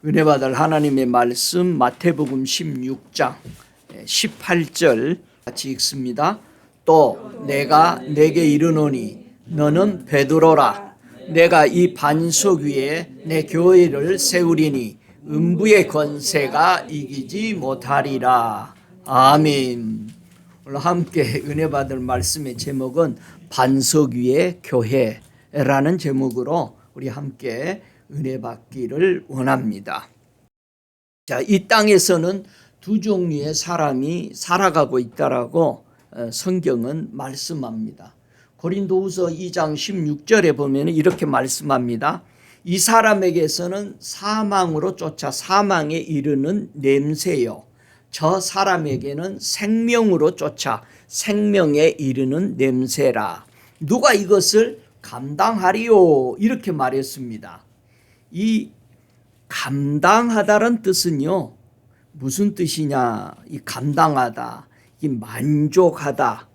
은혜 받을 하나님의 말씀 마태복음 16장 18절 같이 읽습니다. 또 내가 내게 이르노니 너는 베드로라. 내가 이 반석 위에 내 교회를 세우리니 음부의 권세가 이기지 못하리라. 아멘. 오늘 함께 은혜 받을 말씀의 제목은 반석 위의 교회라는 제목으로 우리 함께 은혜 받기를 원합니다. 자, 이 땅에서는 두 종류의 사람이 살아가고 있다라고 성경은 말씀합니다. 고린도후서 2장 16절에 보면 이렇게 말씀합니다. 이 사람에게서는 사망으로 쫓아 사망에 이르는 냄새요, 저 사람에게는 생명으로 쫓아 생명에 이르는 냄새라. 누가 이것을 감당하리요? 이렇게 말했습니다. 이 감당하다란 뜻은요, 무슨 뜻이냐? 이 감당하다, 이 만족하다,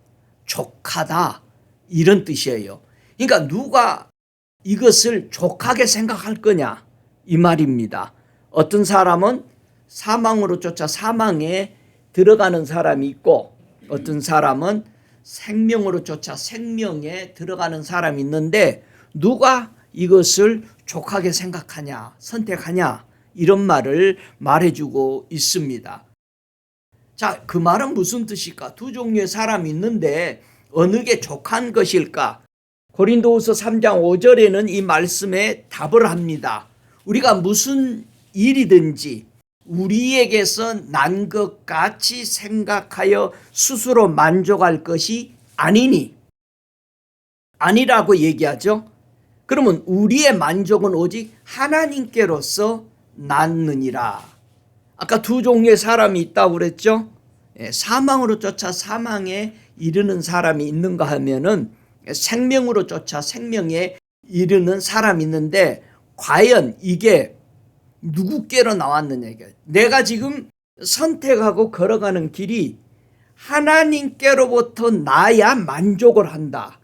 족하다, 이런 뜻이에요. 그러니까 누가 이것을 족하게 생각할 거냐, 이 말입니다. 어떤 사람은 사망으로 쫓아 사망에 들어가는 사람이 있고, 어떤 사람은 생명으로 쫓아 생명에 들어가는 사람이 있는데, 누가 이것을 족하게 생각하냐, 선택하냐, 이런 말을 말해주고 있습니다. 자, 그 말은 무슨 뜻일까? 두 종류의 사람이 있는데 어느 게 족한 것일까? 고린도후서 3장 5절에는 이 말씀에 답을 합니다. 우리가 무슨 일이든지 우리에게서 난 것 같이 생각하여 스스로 만족할 것이 아니니, 아니라고 얘기하죠. 그러면 우리의 만족은 오직 하나님께로서 낳느니라. 아까 두 종류의 사람이 있다고 그랬죠. 사망으로 쫓아 사망에 이르는 사람이 있는가 하면은 생명으로 쫓아 생명에 이르는 사람이 있는데, 과연 이게 누구께로 나왔느냐. 내가 지금 선택하고 걸어가는 길이 하나님께로부터 나야 만족을 한다,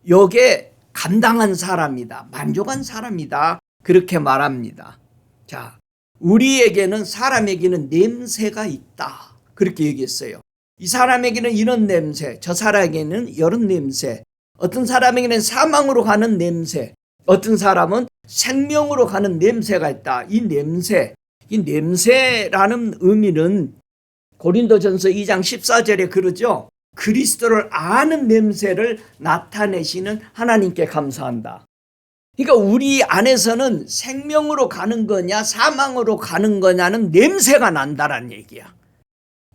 요게 감당한 사람이다, 만족한 사람이다, 그렇게 말합니다. 자, 우리에게는, 사람에게는 냄새가 있다, 그렇게 얘기했어요. 이 사람에게는 이런 냄새, 저 사람에게는 이런 냄새, 어떤 사람에게는 사망으로 가는 냄새, 어떤 사람은 생명으로 가는 냄새가 있다. 이 냄새라는 의미는 고린도전서 2장 14절에 그러죠. 그리스도를 아는 냄새를 나타내시는 하나님께 감사한다. 그러니까 우리 안에서는 생명으로 가는 거냐 사망으로 가는 거냐는 냄새가 난다라는 얘기야.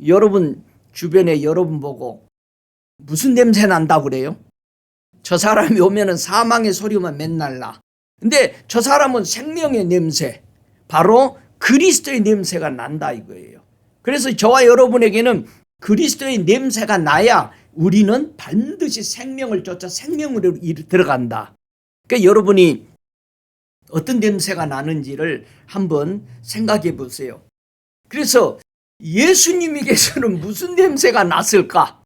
여러분 주변에 여러분 보고 무슨 냄새 난다고 그래요? 저 사람이 오면은 사망의 소리만 맨날 나. 근데 저 사람은 생명의 냄새, 바로 그리스도의 냄새가 난다 이거예요. 그래서 저와 여러분에게는 그리스도의 냄새가 나야 우리는 반드시 생명을 쫓아 생명으로 들어간다. 그러니까 여러분이 어떤 냄새가 나는지를 한번 생각해 보세요. 그래서 예수님에게서는 무슨 냄새가 났을까?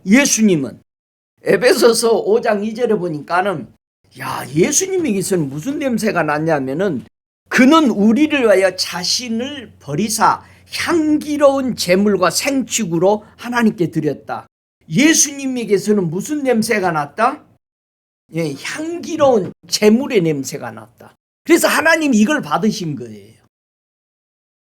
예수님은 에베소서 5장 2절에 보니까는, 야, 예수님에게서는 무슨 냄새가 났냐면은, 그는 우리를 위하여 자신을 버리사 향기로운 제물과 생축으로 하나님께 드렸다. 예수님에게서는 무슨 냄새가 났다? 향기로운 제물의 냄새가 났다. 그래서 하나님이 이걸 받으신 거예요.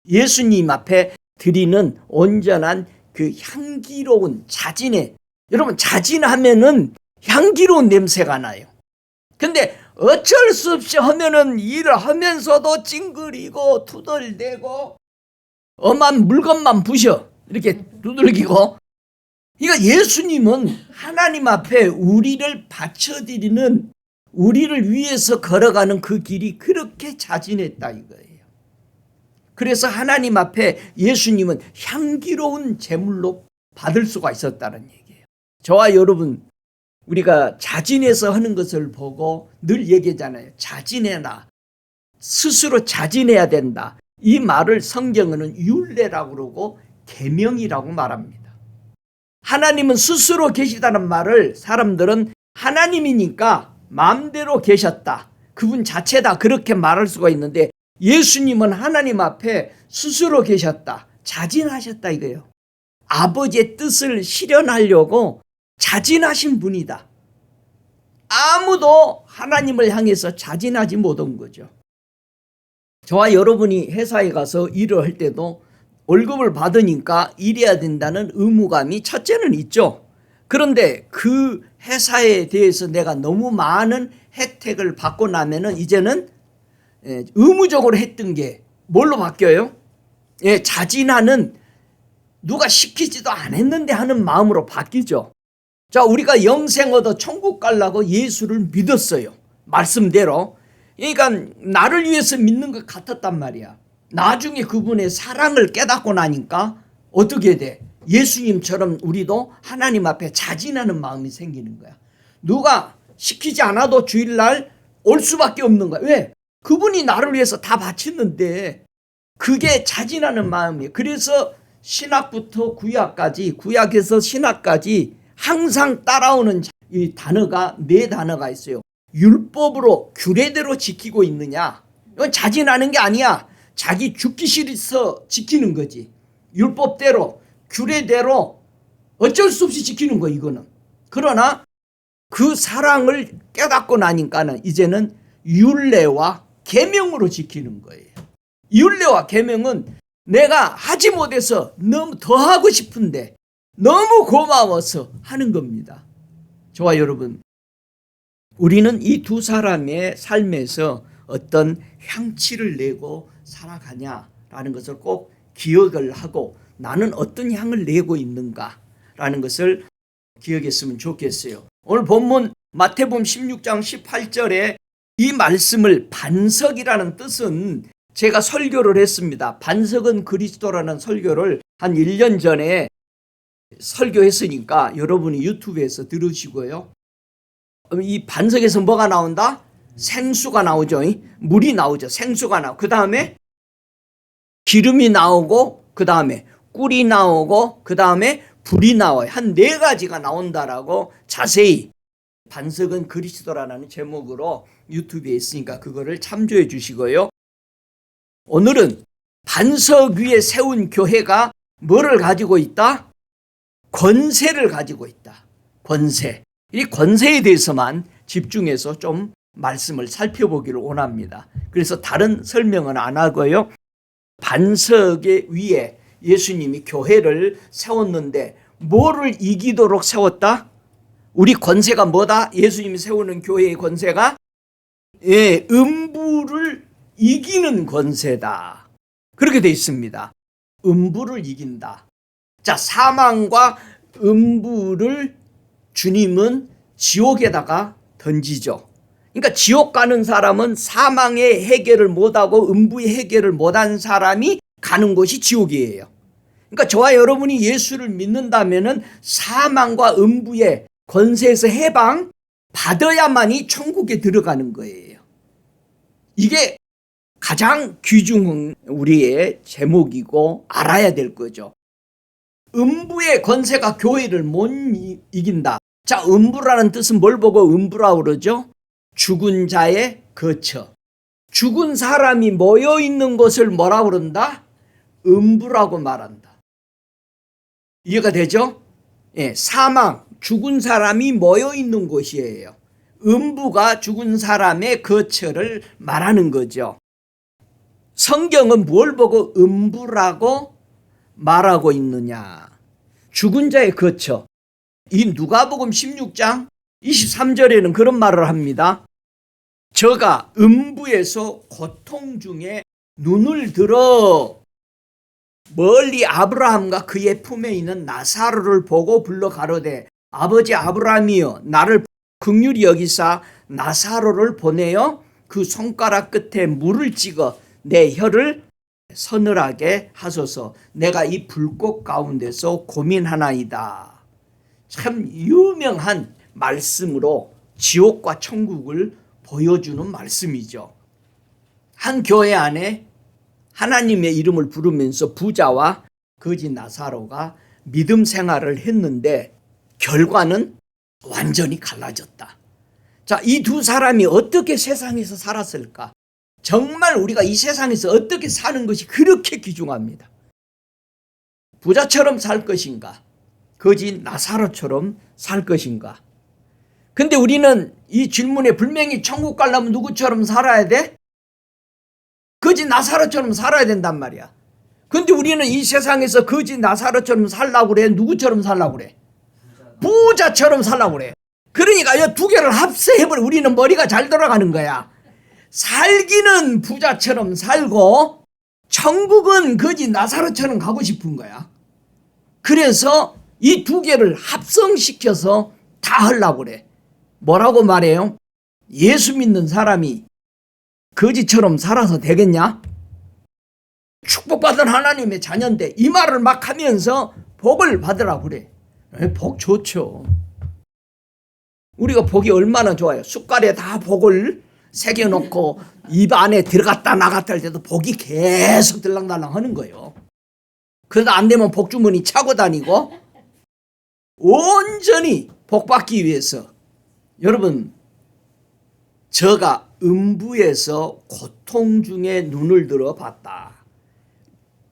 예수님 앞에 드리는 온전한 그 향기로운 자진에, 여러분 자진하면은 향기로운 냄새가 나요. 근데 어쩔 수 없이 하면은 일을 하면서도 찡그리고 투덜대고 엄한 물건만 부셔 이렇게 두들기고. 그러니까 예수님은 하나님 앞에 우리를 바쳐드리는, 우리를 위해서 걸어가는 그 길이 그렇게 자진했다 이거예요. 그래서 하나님 앞에 예수님은 향기로운 제물로 받을 수가 있었다는 얘기예요. 저와 여러분, 우리가 자진해서 하는 것을 보고 늘 얘기하잖아요. 자진해라, 스스로 자진해야 된다. 이 말을 성경은 율례라고 그러고 계명이라고 말합니다. 하나님은 스스로 계시다는 말을 사람들은 하나님이니까 마음대로 계셨다, 그분 자체다, 그렇게 말할 수가 있는데, 예수님은 하나님 앞에 스스로 계셨다. 자진하셨다 이거예요. 아버지의 뜻을 실현하려고 자진하신 분이다. 아무도 하나님을 향해서 자진하지 못한 거죠. 저와 여러분이 회사에 가서 일을 할 때도 월급을 받으니까 일해야 된다는 의무감이 첫째는 있죠. 그런데 그 회사에 대해서 내가 너무 많은 혜택을 받고 나면은 이제는 의무적으로 했던 게 뭘로 바뀌어요? 자진하는, 누가 시키지도 않았는데 하는 마음으로 바뀌죠. 자, 우리가 영생 얻어 천국 가려고 예수를 믿었어요. 말씀대로. 그러니까 나를 위해서 믿는 것 같았단 말이야. 나중에 그분의 사랑을 깨닫고 나니까 어떻게 돼? 예수님처럼 우리도 하나님 앞에 자진하는 마음이 생기는 거야. 누가 시키지 않아도 주일날 올 수밖에 없는 거야. 왜? 그분이 나를 위해서 다 바쳤는데 그게 자진하는 마음이에요. 그래서 신학부터 구약까지, 구약에서 신학까지 항상 따라오는 이 단어가 네 단어가 있어요. 율법으로 규례대로 지키고 있느냐? 이건 자진하는 게 아니야. 자기 죽기 싫어서 지키는 거지. 율법대로, 규례대로 어쩔 수 없이 지키는 거 이거는. 그러나 그 사랑을 깨닫고 나니까는 이제는 율례와 계명으로 지키는 거예요. 율례와 계명은 내가 하지 못해서 너무 더 하고 싶은데 너무 고마워서 하는 겁니다. 저와 여러분, 우리는 이 두 사람의 삶에서 어떤 향취를 내고 살아가냐라는 것을 꼭 기억을 하고 나는 어떤 향을 내고 있는가라는 것을 기억했으면 좋겠어요. 오늘 본문 마태복음 16장 18절에 이 말씀을 반석이라는 뜻은 제가 설교를 했습니다. 반석은 그리스도라는 설교를 한 1년 전에 설교했으니까 여러분이 유튜브에서 들으시고요. 이 반석에서 뭐가 나온다? 생수가 나오죠. 물이 나오죠. 생수가 나오고 그 다음에 기름이 나오고 그 다음에 꿀이 나오고 그 다음에 불이 나와요. 한 4가지가 나온다라고 자세히 반석은 그리스도라는 제목으로 유튜브에 있으니까 그거를 참조해 주시고요. 오늘은 반석 위에 세운 교회가 뭐를 가지고 있다? 권세를 가지고 있다. 권세. 이 권세에 대해서만 집중해서 좀 말씀을 살펴보기를 원합니다. 그래서 다른 설명은 안 하고요. 반석의 위에 예수님이 교회를 세웠는데 뭐를 이기도록 세웠다? 우리 권세가 뭐다? 예수님이 세우는 교회의 권세가 음부를 이기는 권세다. 그렇게 되어 있습니다. 음부를 이긴다. 자, 사망과 음부를 주님은 지옥에다가 던지죠. 그러니까 지옥 가는 사람은 사망의 해결을 못하고 음부의 해결을 못한 사람이 가는 곳이 지옥이에요. 그러니까 저와 여러분이 예수를 믿는다면은 사망과 음부의 권세에서 해방 받아야만이 천국에 들어가는 거예요. 이게 가장 귀중한 우리의 제목이고 알아야 될 거죠. 음부의 권세가 교회를 못 이긴다. 자, 음부라는 뜻은 뭘 보고 음부라고 그러죠? 죽은 자의 거처. 죽은 사람이 모여 있는 곳을 뭐라고 그런다? 음부라고 말한다. 이해가 되죠? 사망, 죽은 사람이 모여 있는 곳이에요. 음부가 죽은 사람의 거처를 말하는 거죠. 성경은 뭘 보고 음부라고 말하고 있느냐? 죽은 자의 거처. 이 누가복음 16장 23절에는 그런 말을 합니다. 저가 음부에서 고통 중에 눈을 들어 멀리 아브라함과 그의 품에 있는 나사로를 보고 불러 가로되 아버지 아브라함이여 나를 긍휼히 여기사 나사로를 보내어 그 손가락 끝에 물을 찍어 내 혀를 서늘하게 하소서. 내가 이 불꽃 가운데서 고민하나이다. 참 유명한 말씀으로 지옥과 천국을 보여주는 말씀이죠. 한 교회 안에 하나님의 이름을 부르면서 부자와 거지 나사로가 믿음 생활을 했는데 결과는 완전히 갈라졌다. 자, 이 두 사람이 어떻게 세상에서 살았을까? 정말 우리가 이 세상에서 어떻게 사는 것이 그렇게 귀중합니다. 부자처럼 살 것인가? 거지 나사로처럼 살 것인가? 근데 우리는 이 질문에 분명히 천국 가려면 누구처럼 살아야 돼? 거지 나사로처럼 살아야 된단 말이야. 근데 우리는 이 세상에서 거지 나사로처럼 살라고 그래? 누구처럼 살라고 그래? 부자처럼 살라고 그래. 그러니까 이 두 개를 합세해버려. 우리는 머리가 잘 돌아가는 거야. 살기는 부자처럼 살고 천국은 거지 나사로처럼 가고 싶은 거야. 그래서 이 두 개를 합성시켜서 다 하려고 그래. 뭐라고 말해요? 예수 믿는 사람이 거지처럼 살아서 되겠냐? 축복받은 하나님의 자녀인데 이 말을 막 하면서 복을 받으라고 그래. 복 좋죠. 우리가 복이 얼마나 좋아요. 숟갈에 다 복을 새겨놓고 입 안에 들어갔다 나갔다 할 때도 복이 계속 들락날락 하는 거예요. 그러다 안 되면 복주머니 차고 다니고 온전히 복 받기 위해서. 여러분, 저가 음부에서 고통 중에 눈을 들어 봤다.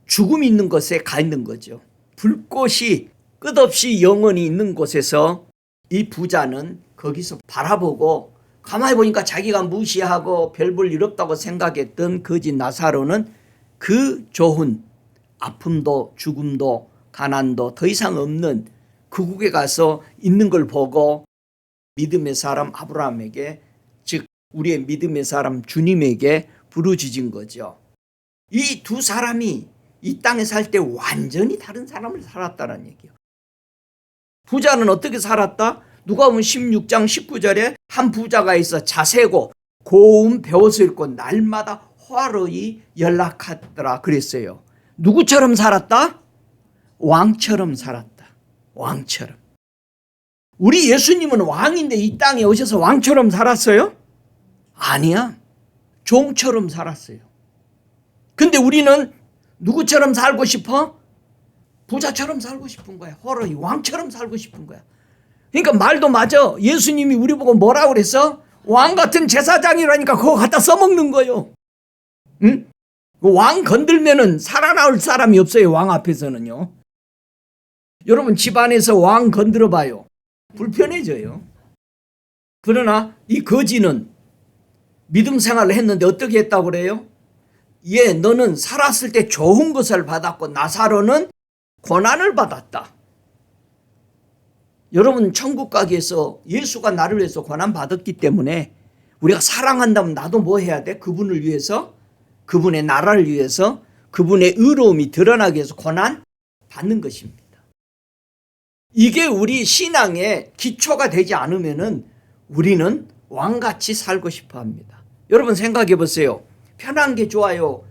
죽음이 있는 곳에 가 있는 거죠. 불꽃이 끝없이 영원히 있는 곳에서 이 부자는 거기서 바라보고 가만히 보니까 자기가 무시하고 별 볼 일 없다고 생각했던 거지 나사로는 그 좋은 아픔도 죽음도 가난도 더 이상 없는 그 국에 가서 있는 걸 보고 믿음의 사람 아브라함에게, 즉 우리의 믿음의 사람 주님에게 부르짖은 거죠. 이 두 사람이 이 땅에 살 때 완전히 다른 사람을 살았다는 얘기예요. 부자는 어떻게 살았다? 누가 보면 16장 19절에 한 부자가 있어 자세고 고운 베옷을 입고 날마다 화로이 연락하더라 그랬어요. 누구처럼 살았다? 왕처럼 살았다. 왕처럼. 우리 예수님은 왕인데 이 땅에 오셔서 왕처럼 살았어요? 아니야. 종처럼 살았어요. 근데 우리는 누구처럼 살고 싶어? 부자처럼 살고 싶은 거야. 호로이 왕처럼 살고 싶은 거야. 그러니까 말도 맞아. 예수님이 우리 보고 뭐라고 그랬어? 왕 같은 제사장이라니까 그거 갖다 써먹는 거예요. 응? 왕 건들면은 살아나올 사람이 없어요. 왕 앞에서는요. 여러분 집안에서 왕 건드려 봐요. 불편해져요. 그러나 이 거지는 믿음 생활을 했는데 어떻게 했다고 그래요? 예, 너는 살았을 때 좋은 것을 받았고 나사로는 고난을 받았다. 여러분 천국 가기 위해서 예수가 나를 위해서 고난 받았기 때문에 우리가 사랑한다면 나도 뭐 해야 돼? 그분을 위해서, 그분의 나라를 위해서, 그분의 의로움이 드러나기 위해서 고난 받는 것입니다. 이게 우리 신앙의 기초가 되지 않으면은 우리는 왕같이 살고 싶어 합니다. 여러분 생각해 보세요. 편한 게 좋아요?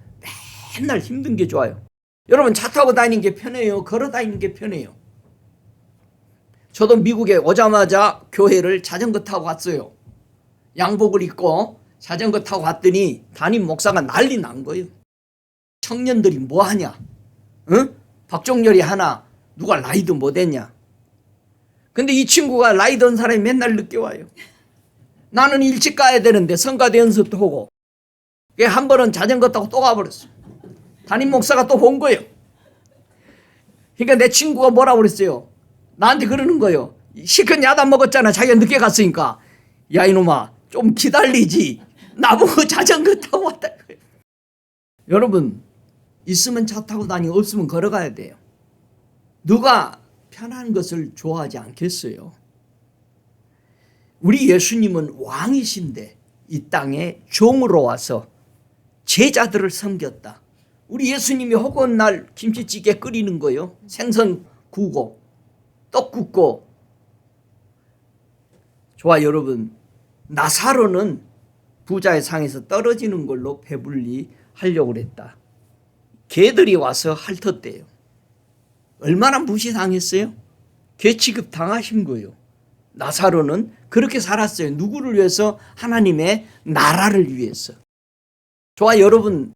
맨날 힘든 게 좋아요? 여러분 차 타고 다니는 게 편해요? 걸어 다니는 게 편해요? 저도 미국에 오자마자 교회를 자전거 타고 갔어요. 양복을 입고 자전거 타고 갔더니 담임 목사가 난리 난 거예요. 청년들이 뭐 하냐? 응? 박종렬이 하나 누가 라이드 못 했냐? 근데 이 친구가 라이드 한 사람이 맨날 늦게 와요. 나는 일찍 가야 되는데 성가대 연습도 하고 한 번은 자전거 타고 또 가버렸어. 담임 목사가 또 본 거예요. 그러니까 내 친구가 뭐라고 그랬어요? 나한테 그러는 거예요. 실컷 야단 먹었잖아. 자기가 늦게 갔으니까. 야 이놈아 좀 기다리지. 나보고 자전거 타고 왔다. 여러분 있으면 차 타고 다니고 없으면 걸어가야 돼요. 누가 편한 것을 좋아하지 않겠어요? 우리 예수님은 왕이신데 이 땅에 종으로 와서 제자들을 섬겼다. 우리 예수님이 허구한 날 김치찌개 끓이는 거요. 생선 구우고 떡 굽고. 좋아 여러분. 나사로는 부자의 상에서 떨어지는 걸로 배불리 하려고 그랬다. 개들이 와서 핥았대요. 얼마나 무시당했어요? 개 취급 당하신 거예요. 나사로는 그렇게 살았어요. 누구를 위해서? 하나님의 나라를 위해서. 좋아 여러분.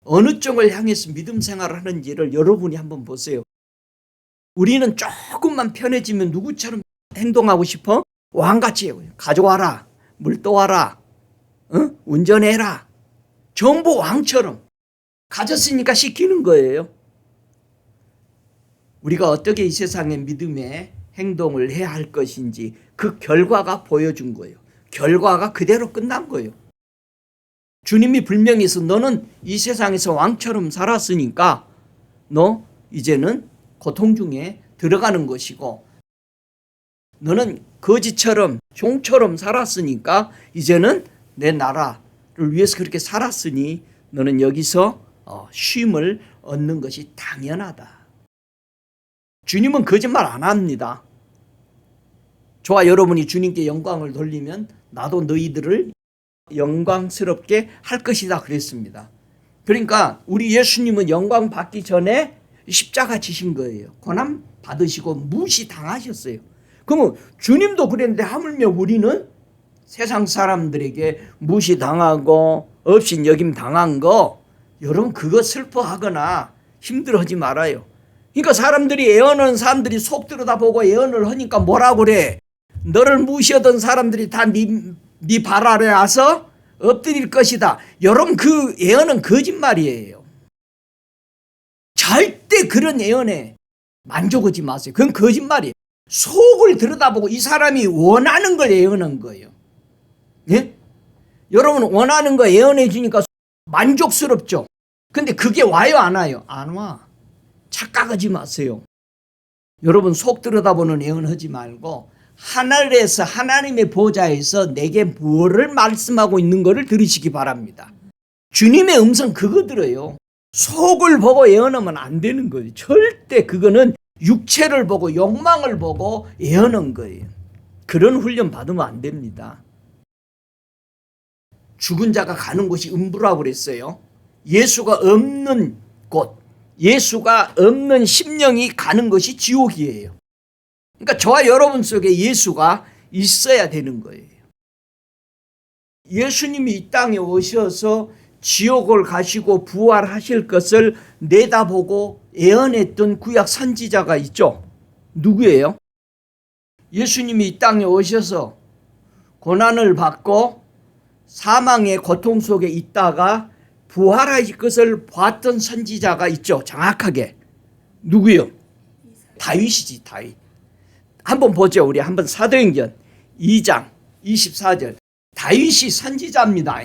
어느 쪽을 향해서 믿음 생활을 하는지를 여러분이 한번 보세요. 우리는 조금만 편해지면 누구처럼 행동하고 싶어? 왕같이 가져와라. 물 떠와라. 운전해라. 전부 왕처럼 가졌으니까 시키는 거예요. 우리가 어떻게 이 세상의 믿음의 행동을 해야 할 것인지 그 결과가 보여준 거예요. 결과가 그대로 끝난 거예요. 주님이 분명히서 너는 이 세상에서 왕처럼 살았으니까 너 이제는 고통 중에 들어가는 것이고, 너는 거지처럼 종처럼 살았으니까 이제는 내 나라를 위해서 그렇게 살았으니 너는 여기서 쉼을 얻는 것이 당연하다. 주님은 거짓말 안 합니다. 저와 여러분이 주님께 영광을 돌리면 나도 너희들을 영광스럽게 할 것이다 그랬습니다. 그러니까 우리 예수님은 영광 받기 전에 십자가 지신 거예요. 고난 받으시고 무시당하셨어요. 그러면 주님도 그랬는데 하물며 우리는 세상 사람들에게 무시당하고 업신여김 당한 거, 여러분 그거 슬퍼하거나 힘들어하지 말아요. 그러니까 사람들이 애언하는 사람들이 속 들여다보고 애언을 하니까 뭐라고 그래? 너를 무시하던 사람들이 다 네 발 아래 와서 엎드릴 것이다. 여러분 그 애언은 거짓말이에요. 절대 그런 애언에 만족하지 마세요. 그건 거짓말이에요. 속을 들여다보고 이 사람이 원하는 걸 애언한 거예요. 예? 여러분 원하는 거 애언해 주니까 만족스럽죠. 근데 그게 와요 안 와요? 안 와. 착각하지 마세요. 여러분 속 들여다보는 애언하지 말고 하늘에서 하나님의 보좌에서 내게 무엇을 말씀하고 있는 것을 들으시기 바랍니다. 주님의 음성 그거 들어요. 속을 보고 애언하면 안 되는 거예요. 절대 그거는 육체를 보고 욕망을 보고 애언한 거예요. 그런 훈련 받으면 안 됩니다. 죽은 자가 가는 곳이 음부라고 그랬어요. 예수가 없는 곳, 예수가 없는 심령이 가는 것이 지옥이에요. 그러니까 저와 여러분 속에 예수가 있어야 되는 거예요. 예수님이 이 땅에 오셔서 지옥을 가시고 부활하실 것을 내다보고 예언했던 구약 선지자가 있죠. 누구예요? 예수님이 이 땅에 오셔서 고난을 받고 사망의 고통 속에 있다가 부활하실 것을 봤던 선지자가 있죠. 정확하게. 누구요? 다윗이지, 다윗. 한번 보죠. 우리 한번 사도행전 2장 24절. 다윗이 선지자입니다.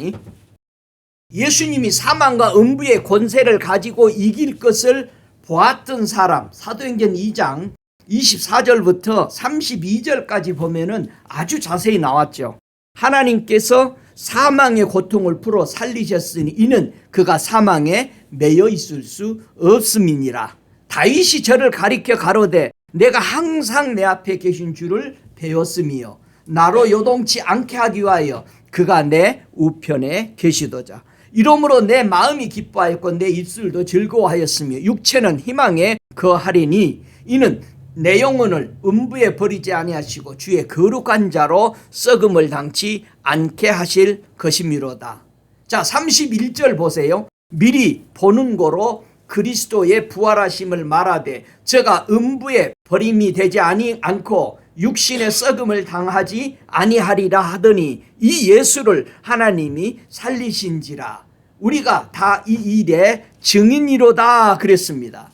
예수님이 사망과 음부의 권세를 가지고 이길 것을 보았던 사람. 사도행전 2장 24절부터 32절까지 보면은 아주 자세히 나왔죠. 하나님께서 사망의 고통을 풀어 살리셨으니 이는 그가 사망에 매여 있을 수 없음이니라. 다윗이 저를 가리켜 가로되 내가 항상 내 앞에 계신 줄을 배웠으며 나로 요동치 않게 하기 위하여 그가 내 우편에 계시도다. 이러므로 내 마음이 기뻐하였고 내 입술도 즐거워하였으며 육체는 희망에 거하리니 이는 내 영혼을 음부에 버리지 아니하시고 주의 거룩한 자로 썩음을 당치 않게 하실 것이미로다. 자, 31절 보세요. 미리 보는 고로 그리스도의 부활하심을 말하되 저가 음부에 버림이 되지 않고 육신의 썩음을 당하지 아니하리라 하더니 이 예수를 하나님이 살리신지라. 우리가 다 이 일의 증인이로다 그랬습니다.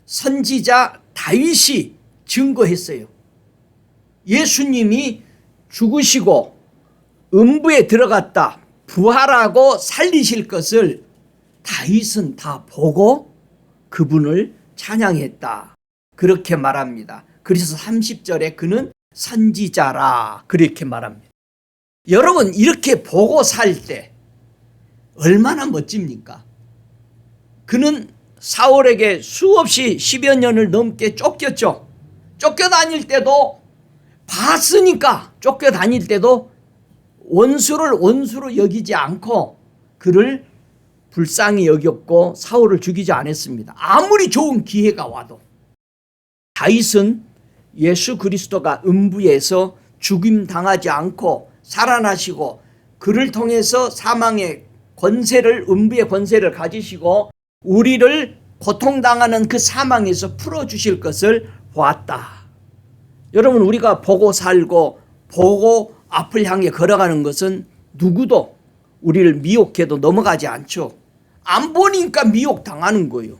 선지자 다윗이 증거했어요. 예수님이 죽으시고 음부에 들어갔다 부활하고 살리실 것을 다윗은 다 보고 그분을 찬양했다. 그렇게 말합니다. 그래서 30절에 그는 선지자라 그렇게 말합니다. 여러분 이렇게 보고 살 때 얼마나 멋집니까? 그는 사울에게 수없이 10여 년을 넘게 쫓겼죠. 쫓겨다닐 때도 봤으니까 쫓겨다닐 때도 원수를 원수로 여기지 않고 그를 불쌍히 여겼고 사울을 죽이지 않았습니다. 아무리 좋은 기회가 와도. 다윗은 예수 그리스도가 음부에서 죽임 당하지 않고 살아나시고 그를 통해서 사망의 권세를 음부의 권세를 가지시고 우리를 고통당하는 그 사망에서 풀어주실 것을 보았다. 여러분 우리가 보고 살고 보고 앞을 향해 걸어가는 것은 누구도 우리를 미혹해도 넘어가지 않죠. 안 보니까 미혹당하는 거예요.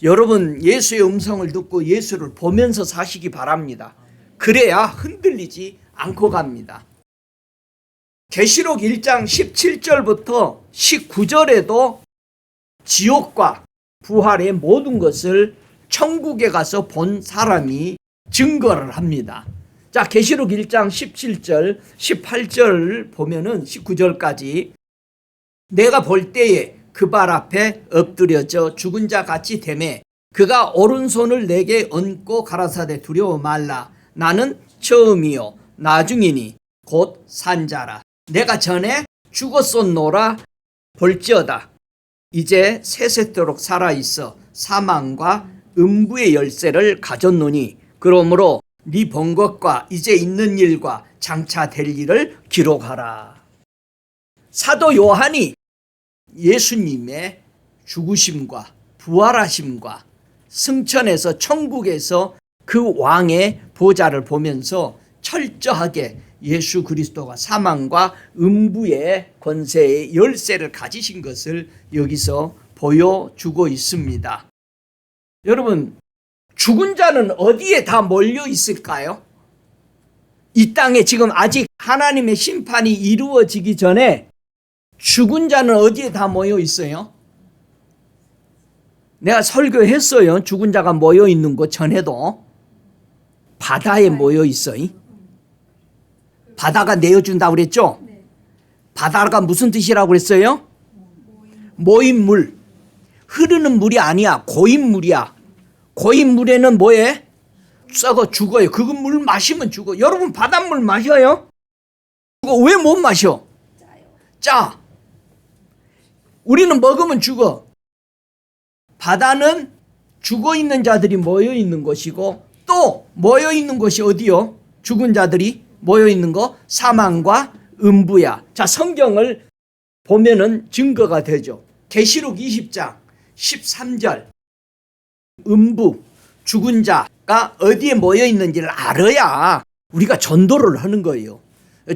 여러분, 예수의 음성을 듣고 예수를 보면서 사시기 바랍니다. 그래야 흔들리지 않고 갑니다. 계시록 1장 17절부터 19절에도 지옥과 부활의 모든 것을 천국에 가서 본 사람이 증거를 합니다. 자, 계시록 1장 17절, 18절 보면은 19절까지 내가 볼 때에 그 발 앞에 엎드려져 죽은 자 같이 되매 그가 오른손을 내게 얹고 가라사대 두려워 말라. 나는 처음이요 나중이니 곧 산자라. 내가 전에 죽었었노라. 볼지어다 이제 세세토록 살아있어 사망과 음부의 열쇠를 가졌노니 그러므로 네 본 것과 이제 있는 일과 장차 될 일을 기록하라. 사도 요한이 예수님의 죽으심과 부활하심과 승천해서 천국에서 그 왕의 보좌를 보면서 철저하게 예수 그리스도가 사망과 음부의 권세의 열쇠를 가지신 것을 여기서 보여주고 있습니다. 여러분, 죽은 자는 어디에 다 몰려 있을까요? 이 땅에 지금 아직 하나님의 심판이 이루어지기 전에 죽은 자는 어디에 다 모여 있어요? 내가 설교했어요. 죽은 자가 모여 있는 것 전에도. 바다에 모여 있어요. 바다가 내어준다고 그랬죠? 바다가 무슨 뜻이라고 그랬어요? 모인 물. 흐르는 물이 아니야. 고인 물이야. 고인 물에는 뭐해? 썩어 죽어요. 그거 물 마시면 죽어. 여러분 바닷물 마셔요? 왜 못 마셔? 짜. 우리는 먹으면 죽어. 바다는 죽어 있는 자들이 모여 있는 것이고 또 모여 있는 것이 어디요? 죽은 자들이 모여 있는 거 사망과 음부야. 자, 성경을 보면은 증거가 되죠. 계시록 20장 13절. 음부, 죽은 자가 어디에 모여 있는지를 알아야 우리가 전도를 하는 거예요.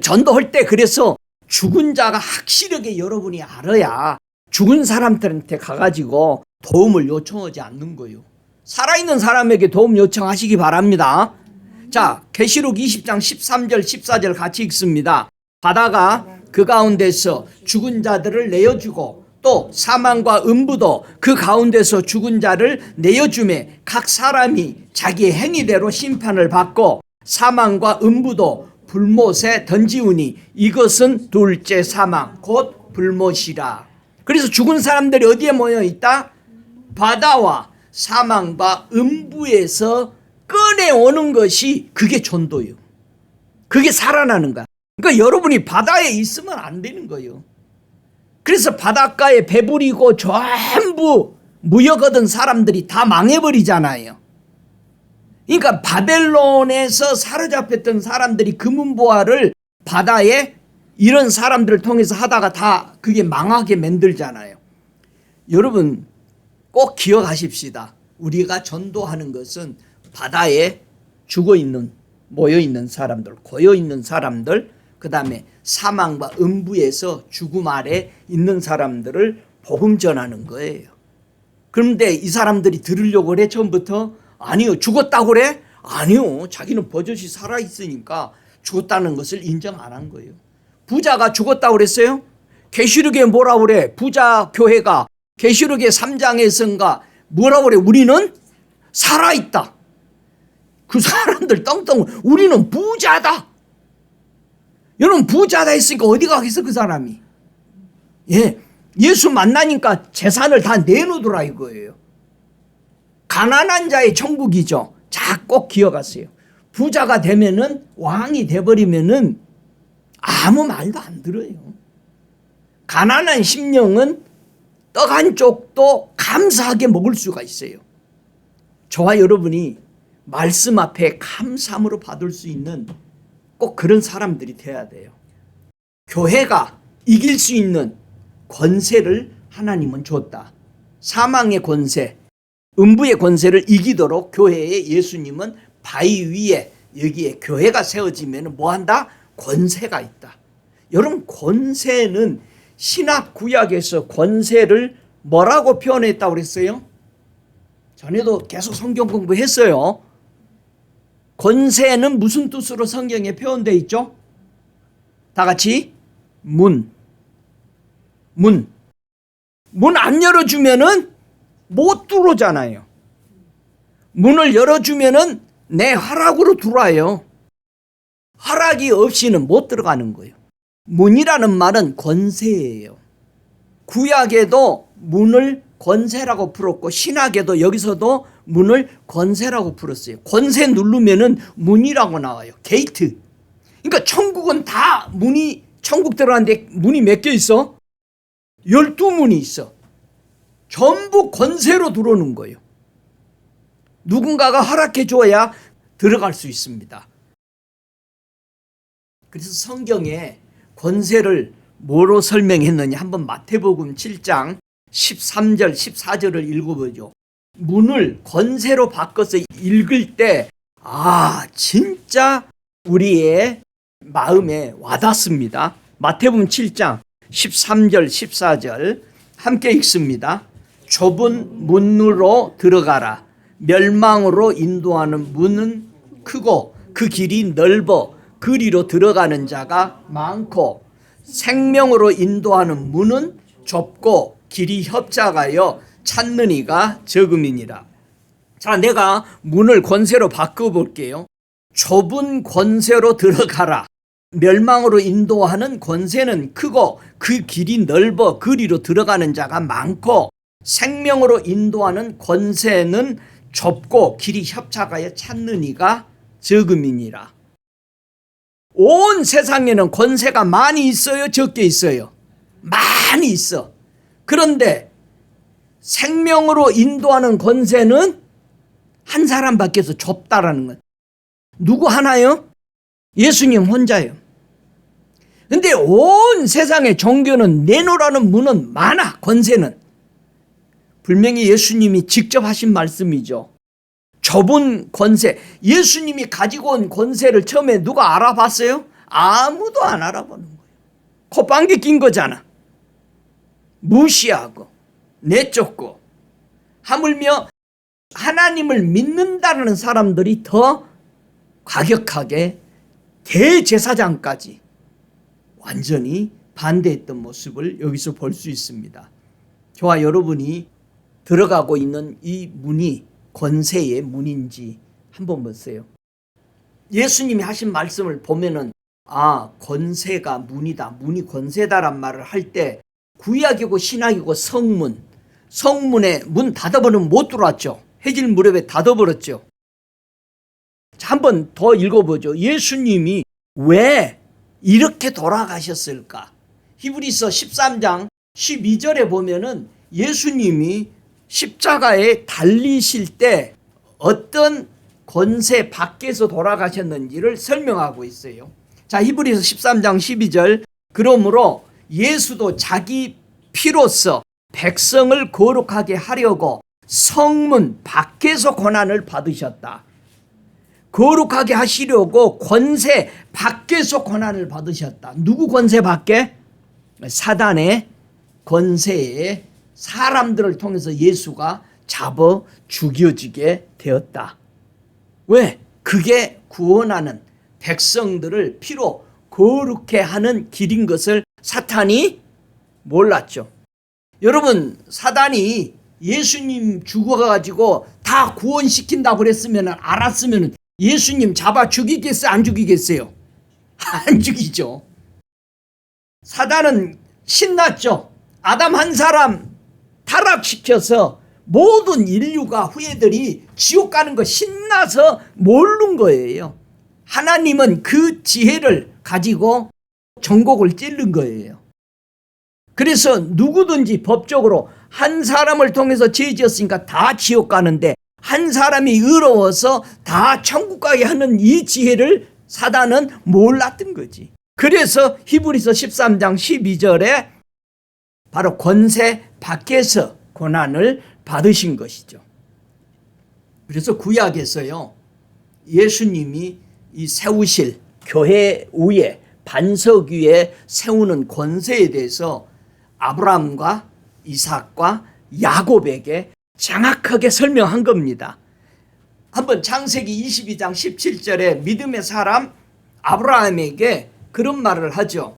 전도할 때 그래서 죽은 자가 확실하게 여러분이 알아야 죽은 사람들한테 가가지고 도움을 요청하지 않는 거예요. 살아있는 사람에게 도움 요청하시기 바랍니다. 자, 계시록 20장 13절 14절 같이 읽습니다. 바다가 그 가운데서 죽은 자들을 내어주고 또 사망과 음부도 그 가운데서 죽은 자를 내어주매 각 사람이 자기의 행위대로 심판을 받고 사망과 음부도 불못에 던지우니 이것은 둘째 사망 곧 불못이라. 그래서 죽은 사람들이 어디에 모여 있다? 바다와 사망과 음부에서 꺼내오는 것이 그게 전도예요. 그게 살아나는 거야. 그러니까 여러분이 바다에 있으면 안 되는 거예요. 그래서 바닷가에 배부리고 전부 무역 얻은 사람들이 다 망해버리잖아요. 그러니까 바벨론에서 사로잡혔던 사람들이 금은보화를 바다에 이런 사람들을 통해서 하다가 다 그게 망하게 만들잖아요. 여러분 꼭 기억하십시다. 우리가 전도하는 것은 바다에 죽어있는 모여있는 사람들, 고여있는 사람들, 그 다음에 사망과 음부에서 죽음 아래 있는 사람들을 복음 전하는 거예요. 그런데 이 사람들이 들으려고 그래 처음부터? 아니요. 죽었다고 그래? 아니요. 자기는 버젓이 살아있으니까 죽었다는 것을 인정 안 한 거예요. 부자가 죽었다고 그랬어요? 계시록에 뭐라고 그래? 부자 교회가 계시록의 3장에선가 뭐라고 그래? 우리는 살아있다. 그 사람들 떵떵 우리는 부자다. 여러분 부자다 했으니까 어디 가겠어 그 사람이. 예, 예수 만나니까 재산을 다 내놓으더라 이거예요. 가난한 자의 천국이죠. 자, 꼭 기억하세요. 부자가 되면은 왕이 돼버리면은 아무 말도 안 들어요. 가난한 심령은 떡 한 쪽도 감사하게 먹을 수가 있어요. 저와 여러분이 말씀 앞에 감사함으로 받을 수 있는 꼭 그런 사람들이 돼야 돼요. 교회가 이길 수 있는 권세를 하나님은 줬다. 사망의 권세, 음부의 권세를 이기도록 교회에 예수님은 바위 위에 여기에 교회가 세워지면 뭐 한다? 권세가 있다. 여러분 권세는 신약 구약에서 권세를 뭐라고 표현했다고 그랬어요? 전에도 계속 성경 공부했어요. 권세는 무슨 뜻으로 성경에 표현되어 있죠? 다 같이 문 안 열어주면은 못 들어오잖아요. 문을 열어주면은 내 허락으로 들어와요. 허락이 없이는 못 들어가는 거예요. 문이라는 말은 권세예요. 구약에도 문을 권세라고 풀었고 신약에도 여기서도 문을 권세라고 풀었어요. 권세 누르면은 문이라고 나와요. 게이트. 그러니까 천국은 다 문이, 천국 들어가는데 문이 몇 개 있어? 12문이 있어. 전부 권세로 들어오는 거예요. 누군가가 허락해 줘야 들어갈 수 있습니다. 그래서 성경에 권세를 뭐로 설명했느냐 한번 마태복음 7장 13절 14절을 읽어보죠. 문을 권세로 바꿔서 읽을 때 진짜 우리의 마음에 와닿습니다. 마태복음 7장 13절 14절 함께 읽습니다. 좁은 문으로 들어가라. 멸망으로 인도하는 문은 크고 그 길이 넓어 그리로 들어가는 자가 많고 생명으로 인도하는 문은 좁고 길이 협착하여 찾는 이가 적음이니라. 자, 내가 문을 권세로 바꿔볼게요. 좁은 권세로 들어가라. 멸망으로 인도하는 권세는 크고 그 길이 넓어 그리로 들어가는 자가 많고 생명으로 인도하는 권세는 좁고 길이 협착하여 찾는 이가 적음이니라. 온 세상에는 권세가 많이 있어요? 적게 있어요? 많이 있어. 그런데 생명으로 인도하는 권세는 한 사람밖에서 좁다라는 것. 누구 하나요? 예수님 혼자요. 근데 온 세상의 종교는 내놓으라는 문은 많아. 권세는. 분명히 예수님이 직접 하신 말씀이죠. 좁은 권세. 예수님이 가지고 온 권세를 처음에 누가 알아봤어요? 아무도 안 알아보는 거예요. 콧방귀 낀 거잖아. 무시하고 내쫓고 하물며 하나님을 믿는다는 사람들이 더 과격하게 대제사장까지 완전히 반대했던 모습을 여기서 볼 수 있습니다. 저와 여러분이 들어가고 있는 이 문이 권세의 문인지 한번 보세요. 예수님이 하신 말씀을 보면은 권세가 문이다, 문이 권세다란 말을 할 때 구약이고 신약이고 성문에 문 닫아버리면 못 들어왔죠. 해질 무렵에 닫아버렸죠. 자, 한번 더 읽어보죠. 예수님이 왜 이렇게 돌아가셨을까? 히브리서 13장 12절에 보면은 예수님이 십자가에 달리실 때 어떤 권세 밖에서 돌아가셨는지를 설명하고 있어요. 자, 히브리서 13장 12절 그러므로 예수도 자기 피로써 백성을 거룩하게 하려고 성문 밖에서 고난을 받으셨다. 거룩하게 하시려고 권세 밖에서 고난을 받으셨다. 누구 권세 밖에? 사단의 권세에 사람들을 통해서 예수가 잡아 죽여지게 되었다. 왜? 그게 구원하는 백성들을 피로 거룩해 하는 길인 것을 사탄이 몰랐죠. 여러분, 사단이 예수님 죽어가지고 다 구원시킨다고 그랬으면 알았으면 예수님 잡아 죽이겠어요? 안 죽이겠어요? 안 죽이죠. 사단은 신났죠. 아담 한 사람 타락시켜서 모든 인류가 후예들이 지옥 가는 거 신나서 모른 거예요. 하나님은 그 지혜를 가지고 전곡을 찌른 거예요. 그래서 누구든지 법적으로 한 사람을 통해서 죄 지었으니까 다 지옥 가는데 한 사람이 의로워서 다 천국 가게 하는 이 지혜를 사단은 몰랐던 거지. 그래서 히브리서 13장 12절에 바로 권세 밖에서 고난을 받으신 것이죠. 그래서 구약에서요, 예수님이 이 세우실 교회 위에 반석 위에 세우는 권세에 대해서 아브라함과 이삭과 야곱에게 정확하게 설명한 겁니다. 한번 창세기 22장 17절에 믿음의 사람 아브라함에게 그런 말을 하죠.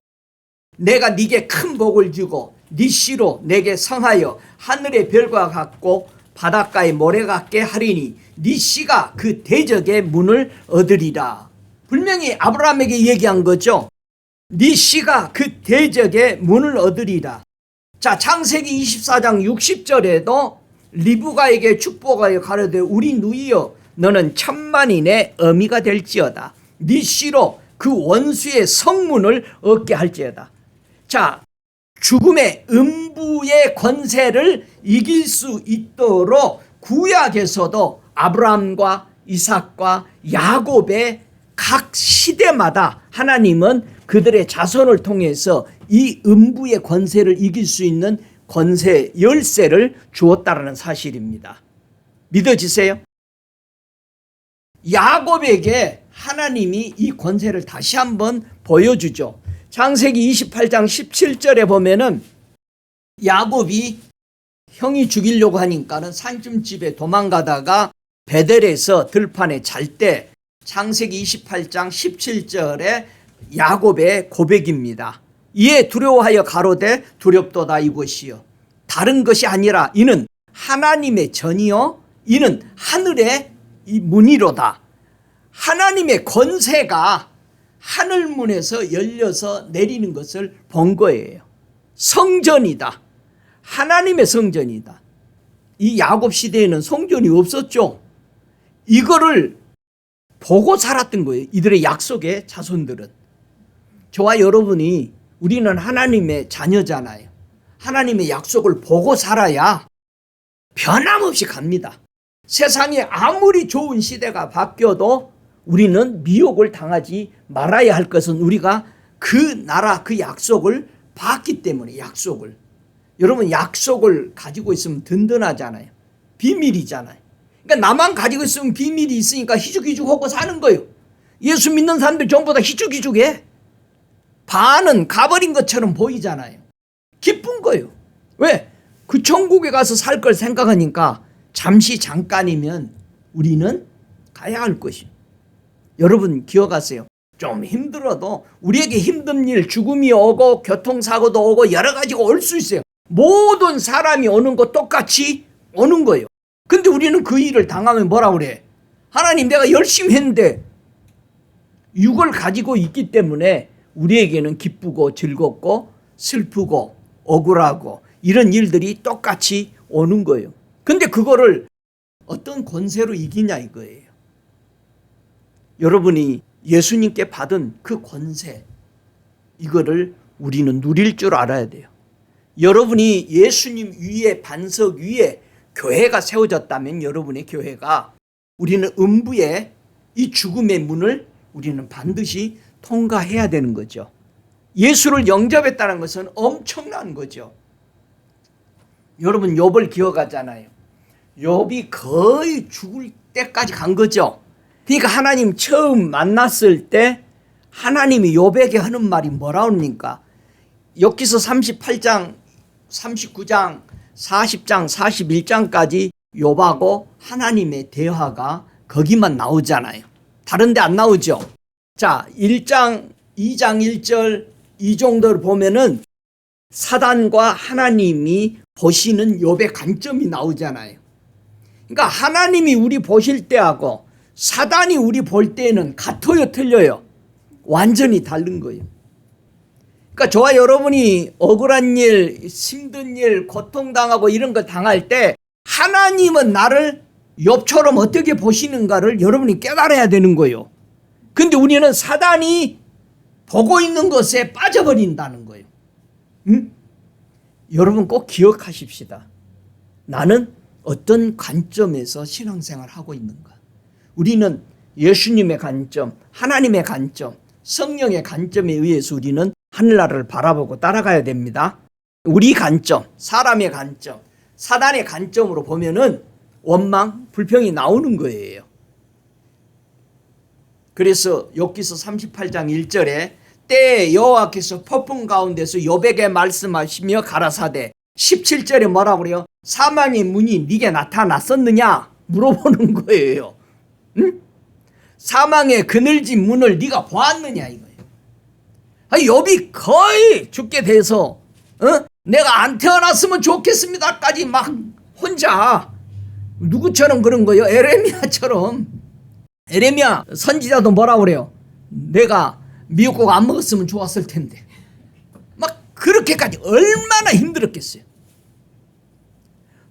내가 네게 큰 복을 주고 네 씨로 내게 성하여 하늘의 별과 같고 바닷가의 모래 같게 하리니 네 씨가 그 대적의 문을 얻으리라. 분명히 아브라함에게 얘기한 거죠. 네 씨가 그 대적의 문을 얻으리라. 자, 창세기 24장 60절에도 리브가에게 축복하여 가로되 우리 누이여 너는 천만인의 어미가 될지어다. 네 씨로 그 원수의 성문을 얻게 할지어다. 자, 죽음의 음부의 권세를 이길 수 있도록 구약에서도 아브라함과 이삭과 야곱의 각 시대마다 하나님은 그들의 자손을 통해서 이 음부의 권세를 이길 수 있는 권세 열쇠를 주었다는 사실입니다. 믿어지세요? 야곱에게 하나님이 이 권세를 다시 한번 보여주죠. 창세기 28장 17절에 보면은 야곱이 형이 죽이려고 하니까는 산짐집에 도망가다가 베델에서 들판에 잘 때 창세기 28장 17절에 야곱의 고백입니다. 이에 두려워하여 가로되 두렵도다 이것이요 다른 것이 아니라 이는 하나님의 전이요 이는 하늘의 이 문이로다. 하나님의 권세가 하늘문에서 열려서 내리는 것을 본 거예요. 성전이다. 하나님의 성전이다. 이 야곱 시대에는 성전이 없었죠. 이거를 보고 살았던 거예요. 이들의 약속의 자손들은. 저와 여러분이 우리는 하나님의 자녀잖아요. 하나님의 약속을 보고 살아야 변함없이 갑니다. 세상이 아무리 좋은 시대가 바뀌어도 우리는 미혹을 당하지 말아야 할 것은 우리가 그 나라 그 약속을 봤기 때문에 약속을. 여러분 약속을 가지고 있으면 든든하잖아요. 비밀이잖아요. 그러니까 나만 가지고 있으면 비밀이 있으니까 희죽희죽하고 사는 거예요. 예수 믿는 사람들 전부 다 희죽희죽해. 반은 가버린 것처럼 보이잖아요. 기쁜 거예요. 왜? 그 천국에 가서 살 걸 생각하니까 잠시 잠깐이면 우리는 가야 할 것이에요. 여러분 기억하세요. 좀 힘들어도 우리에게 힘든 일, 죽음이 오고 교통사고도 오고 여러 가지가 올 수 있어요. 모든 사람이 오는 거 똑같이 오는 거예요. 근데 우리는 그 일을 당하면 뭐라 그래? 하나님 내가 열심히 했는데 육을 가지고 있기 때문에 우리에게는 기쁘고 즐겁고 슬프고 억울하고 이런 일들이 똑같이 오는 거예요. 근데 그거를 어떤 권세로 이기냐 이거예요. 여러분이 예수님께 받은 그 권세 이거를 우리는 누릴 줄 알아야 돼요. 여러분이 예수님 위에 반석 위에 교회가 세워졌다면 여러분의 교회가 우리는 음부의 이 죽음의 문을 우리는 반드시 통과해야 되는 거죠. 예수를 영접했다는 것은 엄청난 거죠. 여러분 욥을 기억하잖아요. 욥이 거의 죽을 때까지 간 거죠. 그러니까 하나님 처음 만났을 때 하나님이 욥에게 하는 말이 뭐라 합니까? 욥기서 38장, 39장, 40장, 41장까지 욥하고 하나님의 대화가 거기만 나오잖아요. 다른 데 안 나오죠. 자, 1장, 2장 1절 이 정도를 보면은 사단과 하나님이 보시는 욥의 관점이 나오잖아요. 그러니까 하나님이 우리 보실 때하고 사단이 우리 볼 때는 같아요, 틀려요? 완전히 다른 거예요. 그러니까 저와 여러분이 억울한 일, 힘든 일, 고통당하고 이런 거 당할 때 하나님은 나를 욥처럼 어떻게 보시는가를 여러분이 깨달아야 되는 거예요. 근데 우리는 사단이 보고 있는 것에 빠져버린다는 거예요. 응? 여러분 꼭 기억하십시다. 나는 어떤 관점에서 신앙생활을 하고 있는가? 우리는 예수님의 관점, 하나님의 관점, 성령의 관점에 의해서 우리는 하늘나라를 바라보고 따라가야 됩니다. 우리 관점, 사람의 관점, 사단의 관점으로 보면은 원망, 불평이 나오는 거예요. 그래서 욥기서 38장 1절에 그때 여호와께서 폭풍 가운데서 욥에게 말씀하시며 가라사대 17절에 뭐라고 그래요? 사망의 문이 네게 나타났었느냐 물어보는 거예요. 응? 사망의 그늘진 문을 네가 보았느냐 이거예요. 욥이 거의 죽게 돼서 내가 안 태어났으면 좋겠습니다까지 막 혼자 누구처럼 그런 거예요? 에레미야처럼. 에레미야 선지자도 뭐라고 그래요? 내가 미역국 안 먹었으면 좋았을 텐데. 막 그렇게까지 얼마나 힘들었겠어요.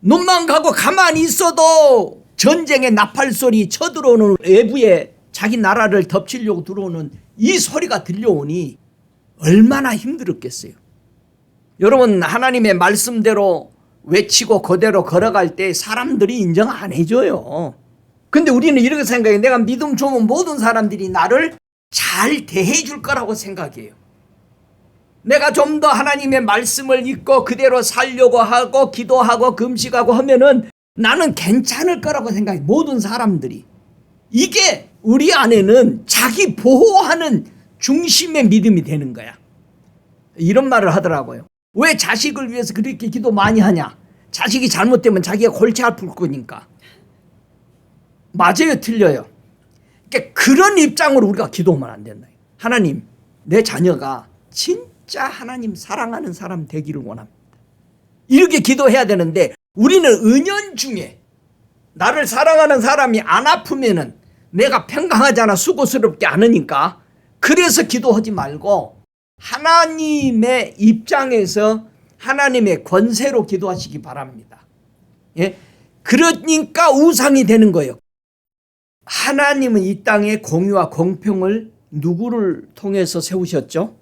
눈만 가고 가만히 있어도 전쟁의 나팔 소리 쳐들어오는 외부에 자기 나라를 덮치려고 들어오는 이 소리가 들려오니 얼마나 힘들었겠어요. 여러분 하나님의 말씀대로 외치고 그대로 걸어갈 때 사람들이 인정 안 해줘요. 근데 우리는 이렇게 생각해요. 내가 믿음 좋은 모든 사람들이 나를 잘 대해 줄 거라고 생각해요. 내가 좀 더 하나님의 말씀을 읽고 그대로 살려고 하고 기도하고 금식하고 하면은 나는 괜찮을 거라고 생각해요. 모든 사람들이. 이게 우리 안에는 자기 보호하는 중심의 믿음이 되는 거야. 이런 말을 하더라고요. 왜 자식을 위해서 그렇게 기도 많이 하냐? 자식이 잘못되면 자기가 골치 아플 거니까. 맞아요, 틀려요? 그러니까 그런 입장으로 우리가 기도하면 안 된다. 하나님, 내 자녀가 진짜 하나님 사랑하는 사람 되기를 원합니다. 이렇게 기도해야 되는데 우리는 은연중에 나를 사랑하는 사람이 안 아프면은 내가 평강하잖아, 수고스럽게 않으니까. 그래서 기도하지 말고 하나님의 입장에서 하나님의 권세로 기도하시기 바랍니다. 예? 그러니까 우상이 되는 거예요. 하나님은 이 땅에 공의와 공평을 누구를 통해서 세우셨죠?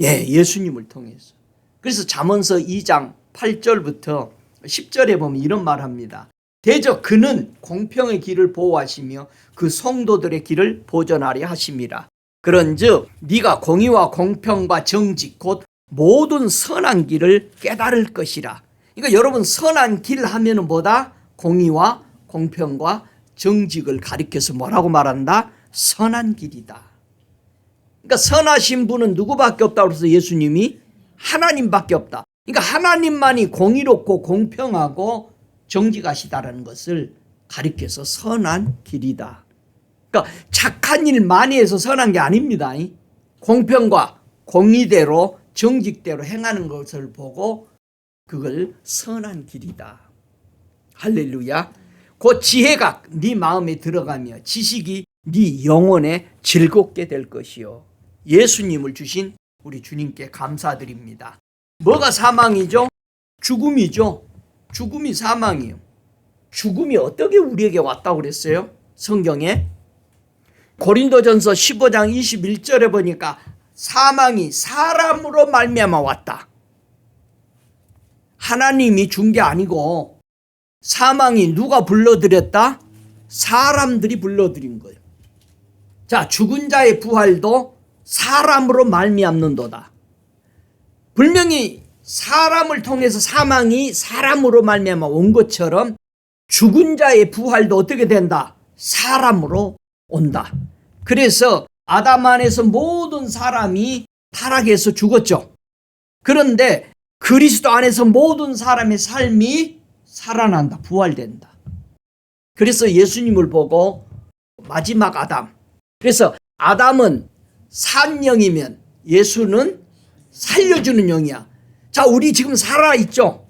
예, 예수님을 통해서. 그래서 잠언서 2장 8절부터 10절에 보면 이런 말합니다. 대저 그는 공평의 길을 보호하시며 그 성도들의 길을 보전하려 하심이라. 그런즉 네가 공의와 공평과 정직 곧 모든 선한 길을 깨달을 것이라. 그러니까 여러분 선한 길 하면은 뭐다? 공의와 공평과 정직을 가리켜서 뭐라고 말한다? 선한 길이다. 그러니까 선하신 분은 누구밖에 없다고 해서 예수님이 하나님밖에 없다. 그러니까 하나님만이 공의롭고 공평하고 정직하시다라는 것을 가리켜서 선한 길이다. 그러니까 착한 일 많이 해서 선한 게 아닙니다. 공평과 공의대로 정직대로 행하는 것을 보고 그걸 선한 길이다. 할렐루야. 그 지혜가 네 마음에 들어가며 지식이 네 영혼에 즐겁게 될 것이요. 예수님을 주신 우리 주님께 감사드립니다. 뭐가 사망이죠? 죽음이죠. 죽음이 사망이에요. 죽음이 어떻게 우리에게 왔다고 그랬어요? 성경에 고린도전서 15장 21절에 보니까 사망이 사람으로 말미암아 왔다. 하나님이 준 게 아니고 사망이 누가 불러들였다? 사람들이 불러들인 거예요. 자, 죽은 자의 부활도 사람으로 말미암는도다. 분명히 사람을 통해서 사망이 사람으로 말미암아 온 것처럼 죽은 자의 부활도 어떻게 된다? 사람으로 온다. 그래서 아담 안에서 모든 사람이 타락해서 죽었죠. 그런데 그리스도 안에서 모든 사람의 삶이 살아난다. 부활된다. 그래서 예수님을 보고 마지막 아담. 그래서 아담은 산 영이면 예수는 살려주는 영이야. 자, 우리 지금 살아있죠?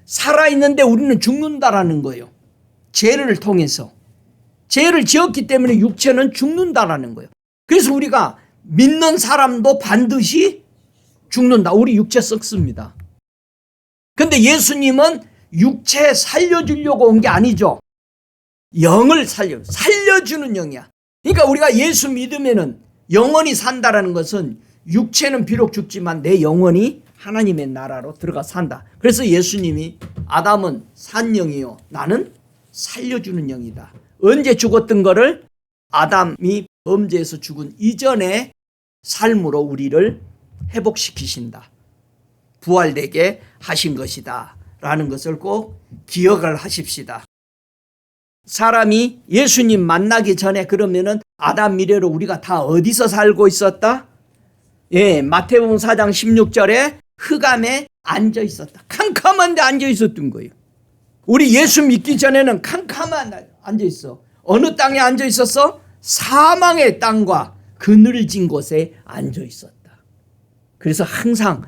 살아있는데 우리는 죽는다라는 거예요. 죄를 통해서. 죄를 지었기 때문에 육체는 죽는다라는 거예요. 그래서 우리가 믿는 사람도 반드시 죽는다. 우리 육체 썩습니다. 근데 예수님은 육체 살려주려고 온 게 아니죠. 영을 살려주는 영이야. 그러니까 우리가 예수 믿으면은 영원히 산다라는 것은 육체는 비록 죽지만 내 영혼이 하나님의 나라로 들어가 산다. 그래서 예수님이 아담은 산 영이요, 나는 살려주는 영이다. 언제 죽었던 거를 아담이 범죄에서 죽은 이전의 삶으로 우리를 회복시키신다. 부활되게 하신 것이다 라는 것을 꼭 기억을 하십시다. 사람이 예수님 만나기 전에 그러면은 아담 미래로 우리가 다 어디서 살고 있었다? 예, 마태복음 4장 16절에 흑암에 앉아 있었다. 캄캄한데 앉아 있었던 거예요. 우리 예수 믿기 전에는 캄캄한 앉아 있어. 어느 땅에 앉아 있었어? 사망의 땅과 그늘진 곳에 앉아 있었다. 그래서 항상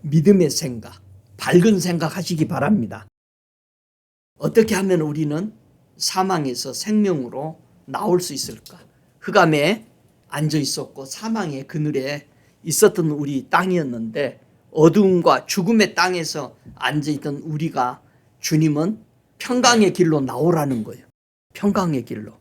믿음의 생각, 밝은 생각 하시기 바랍니다. 어떻게 하면 우리는 사망에서 생명으로 나올 수 있을까? 흑암에 앉아 있었고 사망의 그늘에 있었던 우리 땅이었는데 어두움과 죽음의 땅에서 앉아 있던 우리가 주님은 평강의 길로 나오라는 거예요. 평강의 길로.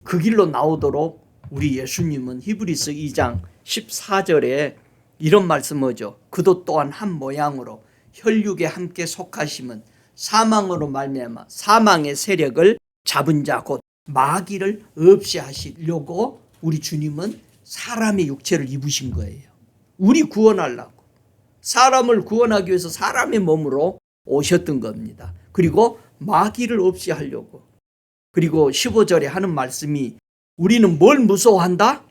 그 길로 나오도록 우리 예수님은 히브리서 2장 14절에 이런 말씀을 하죠. 그도 또한 한 모양으로 혈육에 함께 속하심은 사망으로 말미암아 사망의 세력을 잡은 자 곧 마귀를 없이 하시려고 우리 주님은 사람의 육체를 입으신 거예요. 우리 구원하려고. 사람을 구원하기 위해서 사람의 몸으로 오셨던 겁니다. 그리고 마귀를 없이 하려고. 그리고 15절에 하는 말씀이 우리는 뭘 무서워한다?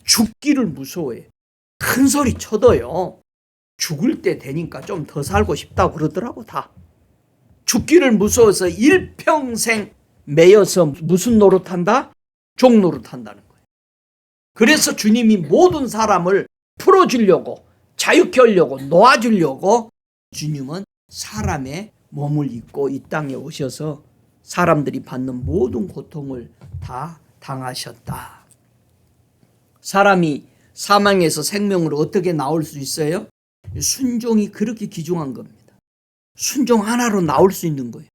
죽기를 무서워해. 큰 소리 쳐도요. 죽을 때 되니까 좀 더 살고 싶다고 그러더라고 다. 죽기를 무서워서 일평생 매여서 무슨 노릇한다? 종 노릇한다는 거예요. 그래서 주님이 모든 사람을 풀어주려고 자유케 하려고 놓아주려고 주님은 사람의 몸을 입고 이 땅에 오셔서 사람들이 받는 모든 고통을 다 당하셨다. 사람이 사망에서 생명으로 어떻게 나올 수 있어요? 순종이 그렇게 귀중한 겁니다. 순종 하나로 나올 수 있는 거예요.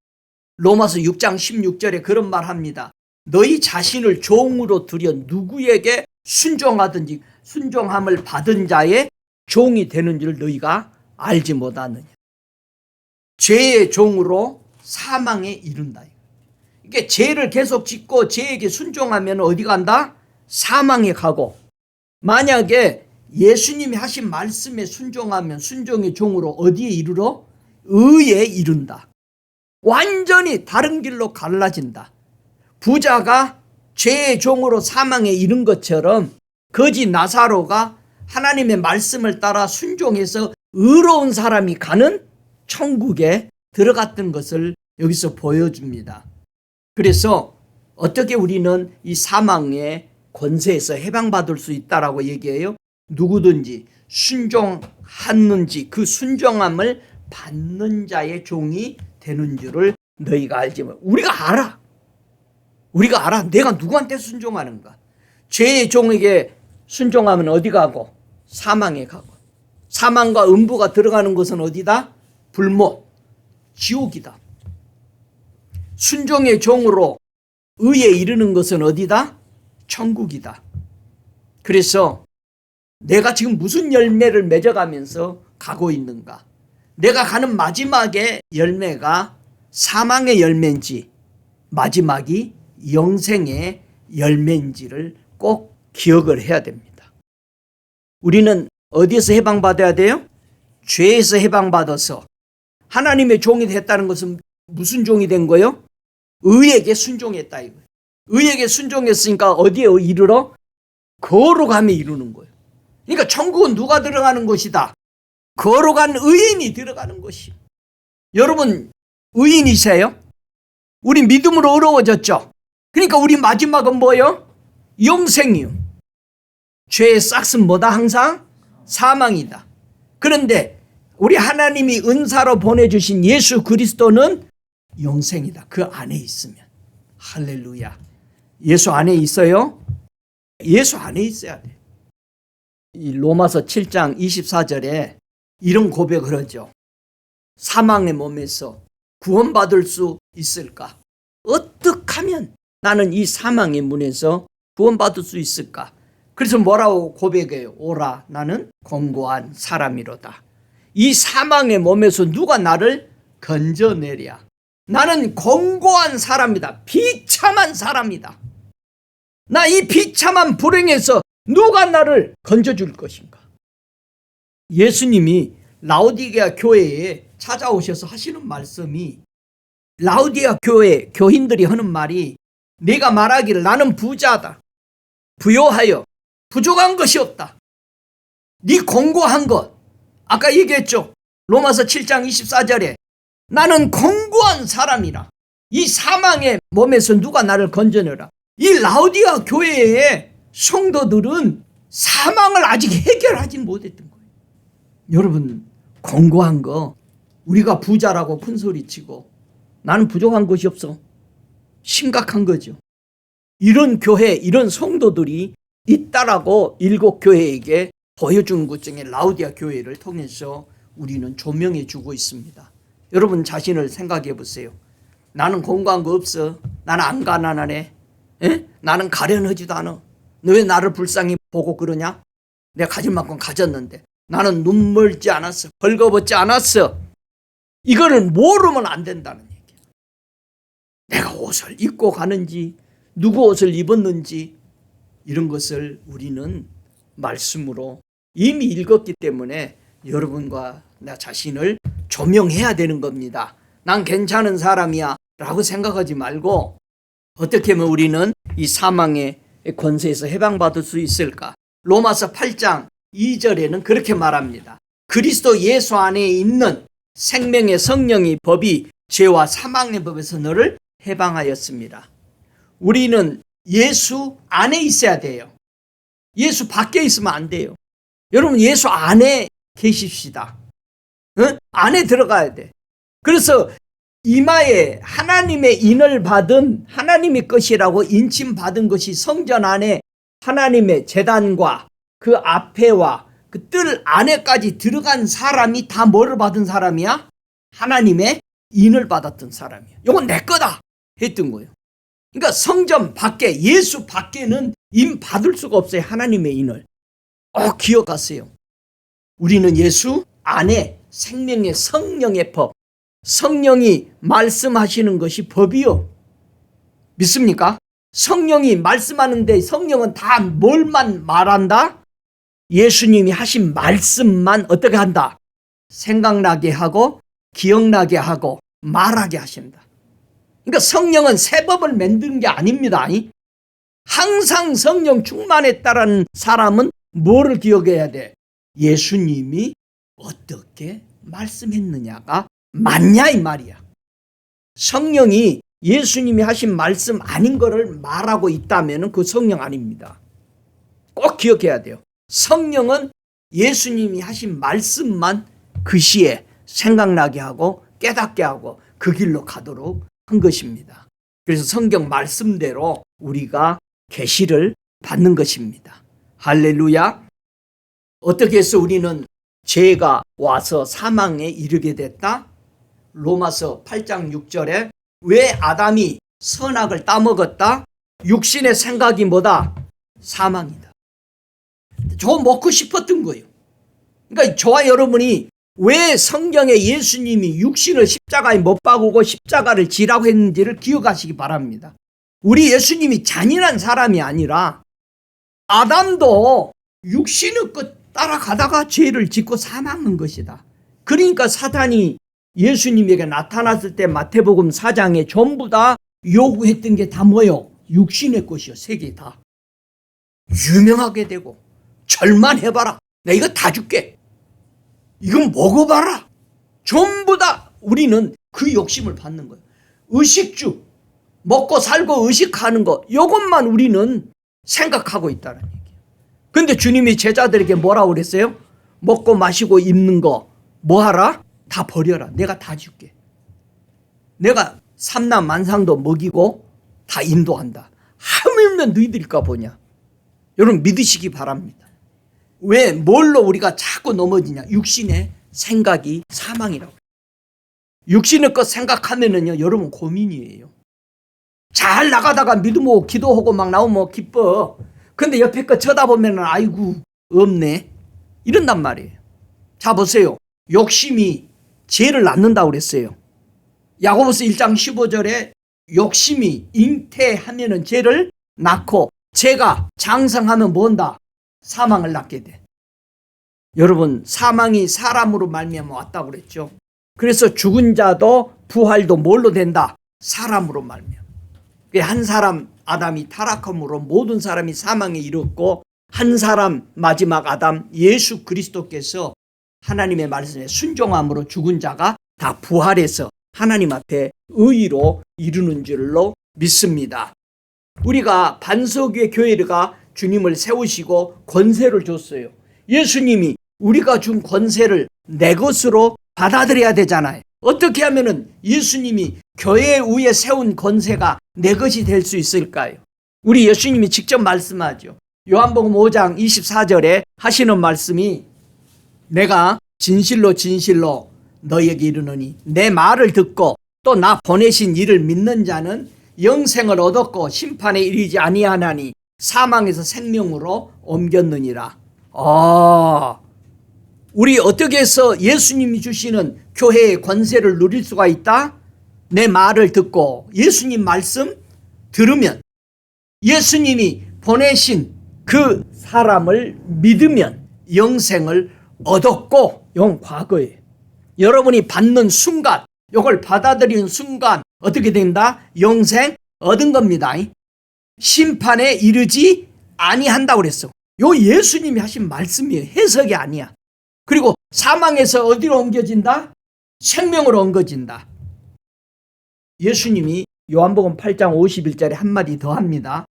로마서 6장 16절에 그런 말 합니다. 너희 자신을 종으로 들여 누구에게 순종하든지 순종함을 받은 자의 종이 되는 줄 너희가 알지 못하느냐. 죄의 종으로 사망에 이른다. 이게 죄를 계속 짓고 죄에게 순종하면 어디 간다? 사망에 가고, 만약에 예수님이 하신 말씀에 순종하면 순종의 종으로 어디에 이르러? 의에 이른다. 완전히 다른 길로 갈라진다. 부자가 죄의 종으로 사망에 이른 것처럼 거지 나사로가 하나님의 말씀을 따라 순종해서 의로운 사람이 가는 천국에 들어갔던 것을 여기서 보여줍니다. 그래서 어떻게 우리는 이 사망의 권세에서 해방받을 수 있다라고 얘기해요? 누구든지 순종하는지 그 순종함을 받는 자의 종이 되는 줄을 너희가 알지만, 우리가 알아. 내가 누구한테 순종하는가. 죄의 종에게 순종하면 어디 가고? 사망에 가고. 사망과 음부가 들어가는 것은 어디다? 불못, 지옥이다. 순종의 종으로 의에 이르는 것은 어디다? 천국이다. 그래서 내가 지금 무슨 열매를 맺어가면서 가고 있는가? 내가 가는 마지막의 열매가 사망의 열매인지 마지막이 영생의 열매인지를 꼭 기억을 해야 됩니다. 우리는 어디에서 해방받아야 돼요? 죄에서 해방받아서 하나님의 종이 됐다는 것은 무슨 종이 된 거예요? 의에게 순종했다 이거예요. 의에게 순종했으니까 어디에 이르러? 거룩함에 이르는 거예요. 그러니까 천국은 누가 들어가는 곳이다? 거룩한 의인이 들어가는 것이요. 여러분 의인이세요? 우리 믿음으로 어려워졌죠? 그러니까 우리 마지막은 뭐예요? 영생이요. 죄의 싹은 뭐다? 항상 사망이다. 그런데 우리 하나님이 은사로 보내주신 예수 그리스도는 영생이다. 그 안에 있으면. 할렐루야. 예수 안에 있어요? 예수 안에 있어야 돼. 이 로마서 7장 24절에 이런 고백을 하죠. 사망의 몸에서 구원받을 수 있을까? 어떻게 하면 나는 이 사망의 문에서 구원받을 수 있을까? 그래서 뭐라고 고백해요? 오라, 나는 권고한 사람이로다. 이 사망의 몸에서 누가 나를 건져내랴. 나는 권고한 사람이다. 비참한 사람이다. 나 이 비참한 불행에서 누가 나를 건져줄 것인가? 예수님이 라오디게아 교회에 찾아오셔서 하시는 말씀이, 라오디게아 교회 교인들이 하는 말이, 내가 말하기를 나는 부자다. 부요하여 부족한 것이 없다. 네 공고한 것, 아까 얘기했죠. 로마서 7장 24절에 나는 공고한 사람이라. 이 사망의 몸에서 누가 나를 건져내라. 이 라오디아 교회의 성도들은 사망을 아직 해결하지 못했던 거예요. 여러분, 공고한 거, 우리가 부자라고 큰 소리치고 나는 부족한 것이 없어. 심각한 거죠. 이런 교회, 이런 성도들이 있다라고 일곱 교회에게 보여주는 것 중에 라오디아 교회를 통해서 우리는 조명해 주고 있습니다. 여러분 자신을 생각해 보세요. 나는 공부한 거 없어. 나는 안 가난하네. 에? 나는 가련하지도 않아. 너 왜 나를 불쌍히 보고 그러냐? 내가 가질 만큼 가졌는데. 나는 눈 멀지 않았어. 벌거벗지 않았어. 이거를 모르면 안 된다는 얘기야. 내가 옷을 입고 가는지, 누구 옷을 입었는지, 이런 것을 우리는 말씀으로 이미 읽었기 때문에 여러분과 나 자신을 조명해야 되는 겁니다. 난 괜찮은 사람이야 라고 생각하지 말고 어떻게 하면 우리는 이 사망의 권세에서 해방받을 수 있을까? 로마서 8장 2절에는 그렇게 말합니다. 그리스도 예수 안에 있는 생명의 성령의 법이 죄와 사망의 법에서 너를 해방하였습니다. 우리는 예수 안에 있어야 돼요. 예수 밖에 있으면 안 돼요. 여러분 예수 안에 계십시다. 안에 들어가야 돼. 그래서 이마에 하나님의 인을 받은 하나님의 것이라고 인침받은 것이 성전 안에 하나님의 제단과 그 앞에와 그 뜰 안에까지 들어간 사람이 다 뭐를 받은 사람이야? 하나님의 인을 받았던 사람이야. 이건 내 거다 했던 거예요. 그러니까 성전 밖에, 예수 밖에는 인 받을 수가 없어요. 하나님의 인을. 기억하세요. 우리는 예수 안에 생명의 성령의 법, 성령이 말씀하시는 것이 법이요. 믿습니까? 성령이 말씀하는데 성령은 다 뭘만 말한다? 예수님이 하신 말씀만 어떻게 한다? 생각나게 하고 기억나게 하고 말하게 하신다. 그러니까 성령은 새 법을 만드는 게 아닙니다. 항상 성령 충만했다라는 사람은 뭐를 기억해야 돼? 예수님이 어떻게 말씀했느냐가 맞냐 이 말이야. 성령이 예수님이 하신 말씀 아닌 거를 말하고 있다면 그 성령 아닙니다. 꼭 기억해야 돼요. 성령은 예수님이 하신 말씀만 그 시에 생각나게 하고 깨닫게 하고 그 길로 가도록 한 것입니다. 그래서 성경 말씀대로 우리가 계시를 받는 것입니다. 할렐루야. 어떻게 해서 우리는 죄가 와서 사망에 이르게 됐다? 로마서 8장 6절에 왜 아담이 선악을 따먹었다? 육신의 생각이 뭐다? 사망이다. 저 먹고 싶었던 거예요. 그러니까 저와 여러분이 왜 성경에 예수님이 육신을 십자가에 못 박고 십자가를 지라고 했는지를 기억하시기 바랍니다. 우리 예수님이 잔인한 사람이 아니라 아담도 육신의 것 따라가다가 죄를 짓고 사망한 것이다. 그러니까 사탄이 예수님에게 나타났을 때 마태복음 4장에 전부 다 요구했던 게 다 뭐요? 육신의 것이요. 세 개 다. 유명하게 되고 절만 해봐라. 내가 이거 다 줄게. 이건 먹어봐라. 전부 다 우리는 그 욕심을 받는 거예요. 의식주. 먹고 살고 의식하는 거. 이것만 우리는 생각하고 있다는 얘기예요. 근데 주님이 제자들에게 뭐라고 그랬어요? 먹고 마시고 입는 거 뭐 하라? 다 버려라. 내가 다 줄게. 내가 삼남 만상도 먹이고 다 인도한다. 하물며 너희들일까 보냐. 여러분 믿으시기 바랍니다. 왜 뭘로 우리가 자꾸 넘어지냐. 육신의 생각이 사망이라고. 육신의 것 생각하면은요 여러분 고민이에요. 잘 나가다가 믿음하고 기도하고 막 나오면 기뻐. 근데 옆에 거 쳐다보면은 아이고 없네 이런단 말이에요. 자 보세요. 욕심이 죄를 낳는다고 그랬어요. 야고보서 1장 15절에 욕심이 잉태하면은 죄를 낳고 죄가 장성하면 뭔다? 사망을 낳게 돼. 여러분 사망이 사람으로 말미암아 왔다고 그랬죠. 그래서 죽은 자도 부활도 뭘로 된다? 사람으로 말미암아. 한 사람 아담이 타락함으로 모든 사람이 사망에 이르렀고 한 사람 마지막 아담 예수 그리스도께서 하나님의 말씀에 순종함으로 죽은 자가 다 부활해서 하나님 앞에 의로 이루는 줄로 믿습니다. 우리가 반석의 교회가 주님을 세우시고 권세를 줬어요. 예수님이 우리가 준 권세를 내 것으로 받아들여야 되잖아요. 어떻게 하면은 예수님이 교회 위에 세운 권세가 내 것이 될 수 있을까요? 우리 예수님이 직접 말씀하죠. 요한복음 5장 24절에 하시는 말씀이 내가 진실로 진실로 너희에게 이르노니 내 말을 듣고 또 나 보내신 이를 믿는 자는 영생을 얻었고 심판에 이르지 아니하나니 사망에서 생명으로 옮겼느니라. 우리 어떻게 해서 예수님이 주시는 교회의 권세를 누릴 수가 있다? 내 말을 듣고 예수님 말씀 들으면, 예수님이 보내신 그 사람을 믿으면 영생을 얻었고, 과거에 여러분이 받는 순간, 이걸 받아들이는 순간 어떻게 된다? 영생 얻은 겁니다. 심판에 이르지 아니한다고 그랬어. 요 예수님이 하신 말씀이에요. 해석이 아니야. 그리고 사망에서 어디로 옮겨진다? 생명으로 옮겨진다. 예수님이 요한복음 8장 51절에 한마디 더 합니다.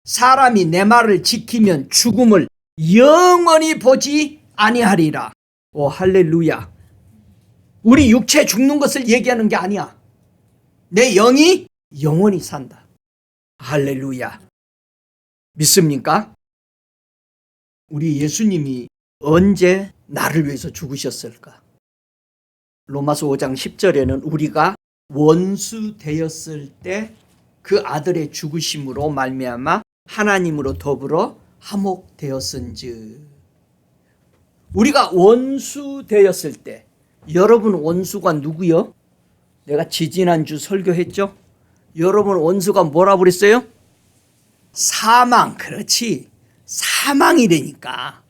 사람이 내 말을 지키면 죽음을 영원히 보지 아니하리라. 오, 할렐루야. 우리 육체 죽는 것을 얘기하는 게 아니야. 내 영이 영원히 산다. 할렐루야. 믿습니까? 우리 예수님이 언제 나를 위해서 죽으셨을까? 로마서 5장 10절에는 우리가 원수 되었을 때 그 아들의 죽으심으로 말미암아 하나님으로 더불어 화목되었은즉. 우리가 원수 되었을 때, 여러분 원수가 누구요? 내가 지지난주 설교했죠? 여러분 원수가 뭐라고 그랬어요? 사망. 그렇지. 사망이 되니까.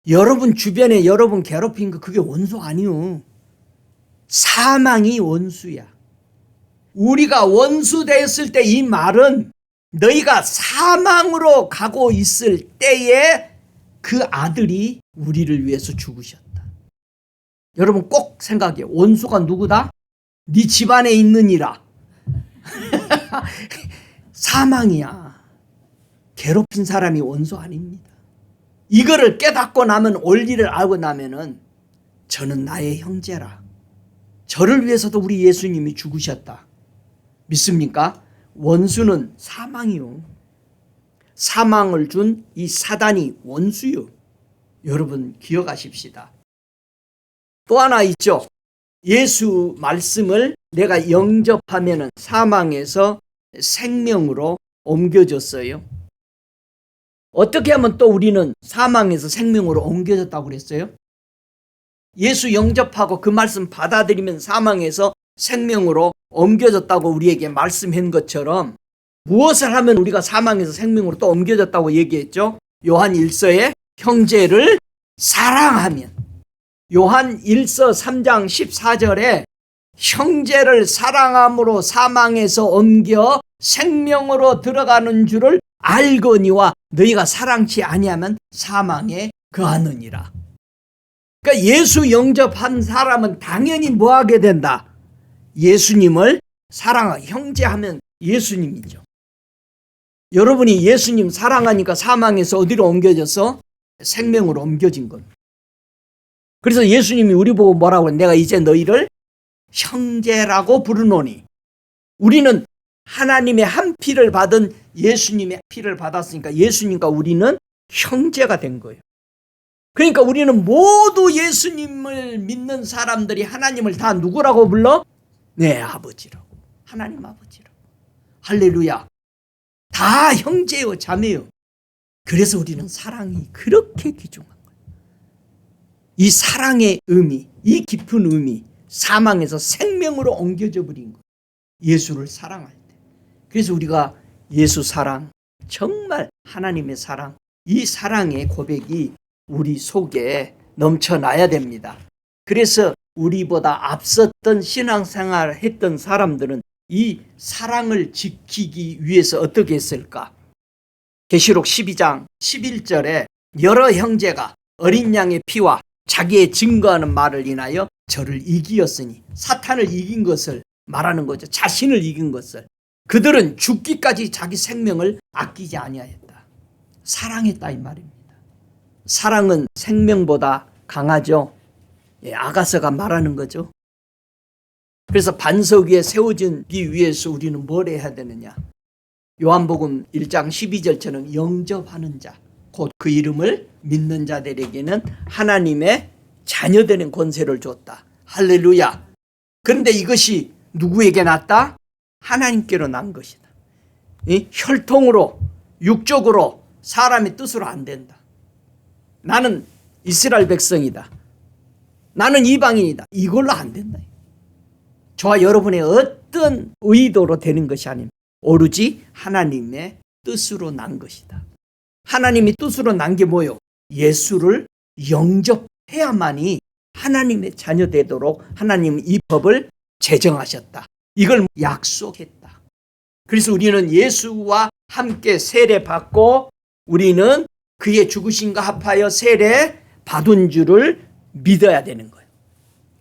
여러분 주변에 여러분 괴롭힌 거 그게 원수 아니요. 사망이 원수야. 우리가 원수 되었을 때, 이 말은 너희가 사망으로 가고 있을 때에 그 아들이 우리를 위해서 죽으셨다. 여러분 꼭 생각해. 원수가 누구다? 네 집안에 있느니라. 사망이야. 괴롭힌 사람이 원수 아닙니다. 이거를 깨닫고 나면, 원리를 알고 나면은 저는 나의 형제라. 저를 위해서도 우리 예수님이 죽으셨다. 믿습니까? 원수는 사망이요. 사망을 준 이 사단이 원수요. 여러분 기억하십시다. 또 하나 있죠. 예수 말씀을 내가 영접하면 사망에서 생명으로 옮겨졌어요. 어떻게 하면 또 우리는 사망에서 생명으로 옮겨졌다고 그랬어요? 예수 영접하고 그 말씀 받아들이면 사망에서 생명으로 옮겨졌다고 우리에게 말씀한 것처럼, 무엇을 하면 우리가 사망에서 생명으로 또 옮겨졌다고 얘기했죠? 요한 1서에 형제를 사랑하면. 요한 1서 3장 14절에 형제를 사랑함으로 사망에서 옮겨 생명으로 들어가는 줄을 알거니와 너희가 사랑치 아니하면 사망에 거하느니라. 그러니까 예수 영접한 사람은 당연히 뭐 하게 된다? 예수님을 사랑하고, 형제하면 예수님이죠. 여러분이 예수님 사랑하니까 사망에서 어디로 옮겨져서 생명으로 옮겨진 겁니다. 그래서 예수님이 우리 보고 뭐라고 해요? 내가 이제 너희를 형제라고 부르노니. 우리는 하나님의 한 피를 받은 예수님의 피를 받았으니까 예수님과 우리는 형제가 된 거예요. 그러니까 우리는 모두 예수님을 믿는 사람들이 하나님을 다 누구라고 불러? 네, 아버지라고. 하나님 아버지라고. 할렐루야. 다 형제요, 자매요. 그래서 우리는 사랑이 그렇게 귀중한 거예요. 이 사랑의 의미, 이 깊은 의미, 사망에서 생명으로 옮겨져 버린 거예요. 예수를 사랑할 때. 그래서 우리가 예수 사랑, 정말 하나님의 사랑, 이 사랑의 고백이 우리 속에 넘쳐나야 됩니다. 그래서 우리보다 앞섰던 신앙생활을 했던 사람들은 이 사랑을 지키기 위해서 어떻게 했을까? 계시록 12장 11절에 여러 형제가 어린 양의 피와 자기의 증거하는 말을 인하여 저를 이기었으니, 사탄을 이긴 것을 말하는 거죠. 자신을 이긴 것을. 그들은 죽기까지 자기 생명을 아끼지 아니하였다. 사랑했다 이 말입니다. 사랑은 생명보다 강하죠. 아가서가 말하는 거죠. 그래서 반석 위에 세워지기 위해서 우리는 뭘 해야 되느냐. 요한복음 1장 12절처럼 영접하는 자, 곧 그 이름을 믿는 자들에게는 하나님의 자녀되는 권세를 줬다. 할렐루야. 그런데 이것이 누구에게 났다? 하나님께로 난 것이다. 혈통으로, 육적으로, 사람의 뜻으로 안 된다. 나는 이스라엘 백성이다. 나는 이방인이다. 이걸로 안 된다. 저와 여러분의 어떤 의도로 되는 것이 아닙니다. 오로지 하나님의 뜻으로 난 것이다. 하나님이 뜻으로 난 게 뭐요? 예수를 영접해야만이 하나님의 자녀 되도록 하나님은 이 법을 제정하셨다. 이걸 약속했다. 그래서 우리는 예수와 함께 세례 받고 우리는 그의 죽으심과 합하여 세례 받은 줄을 믿어야 되는 거예요.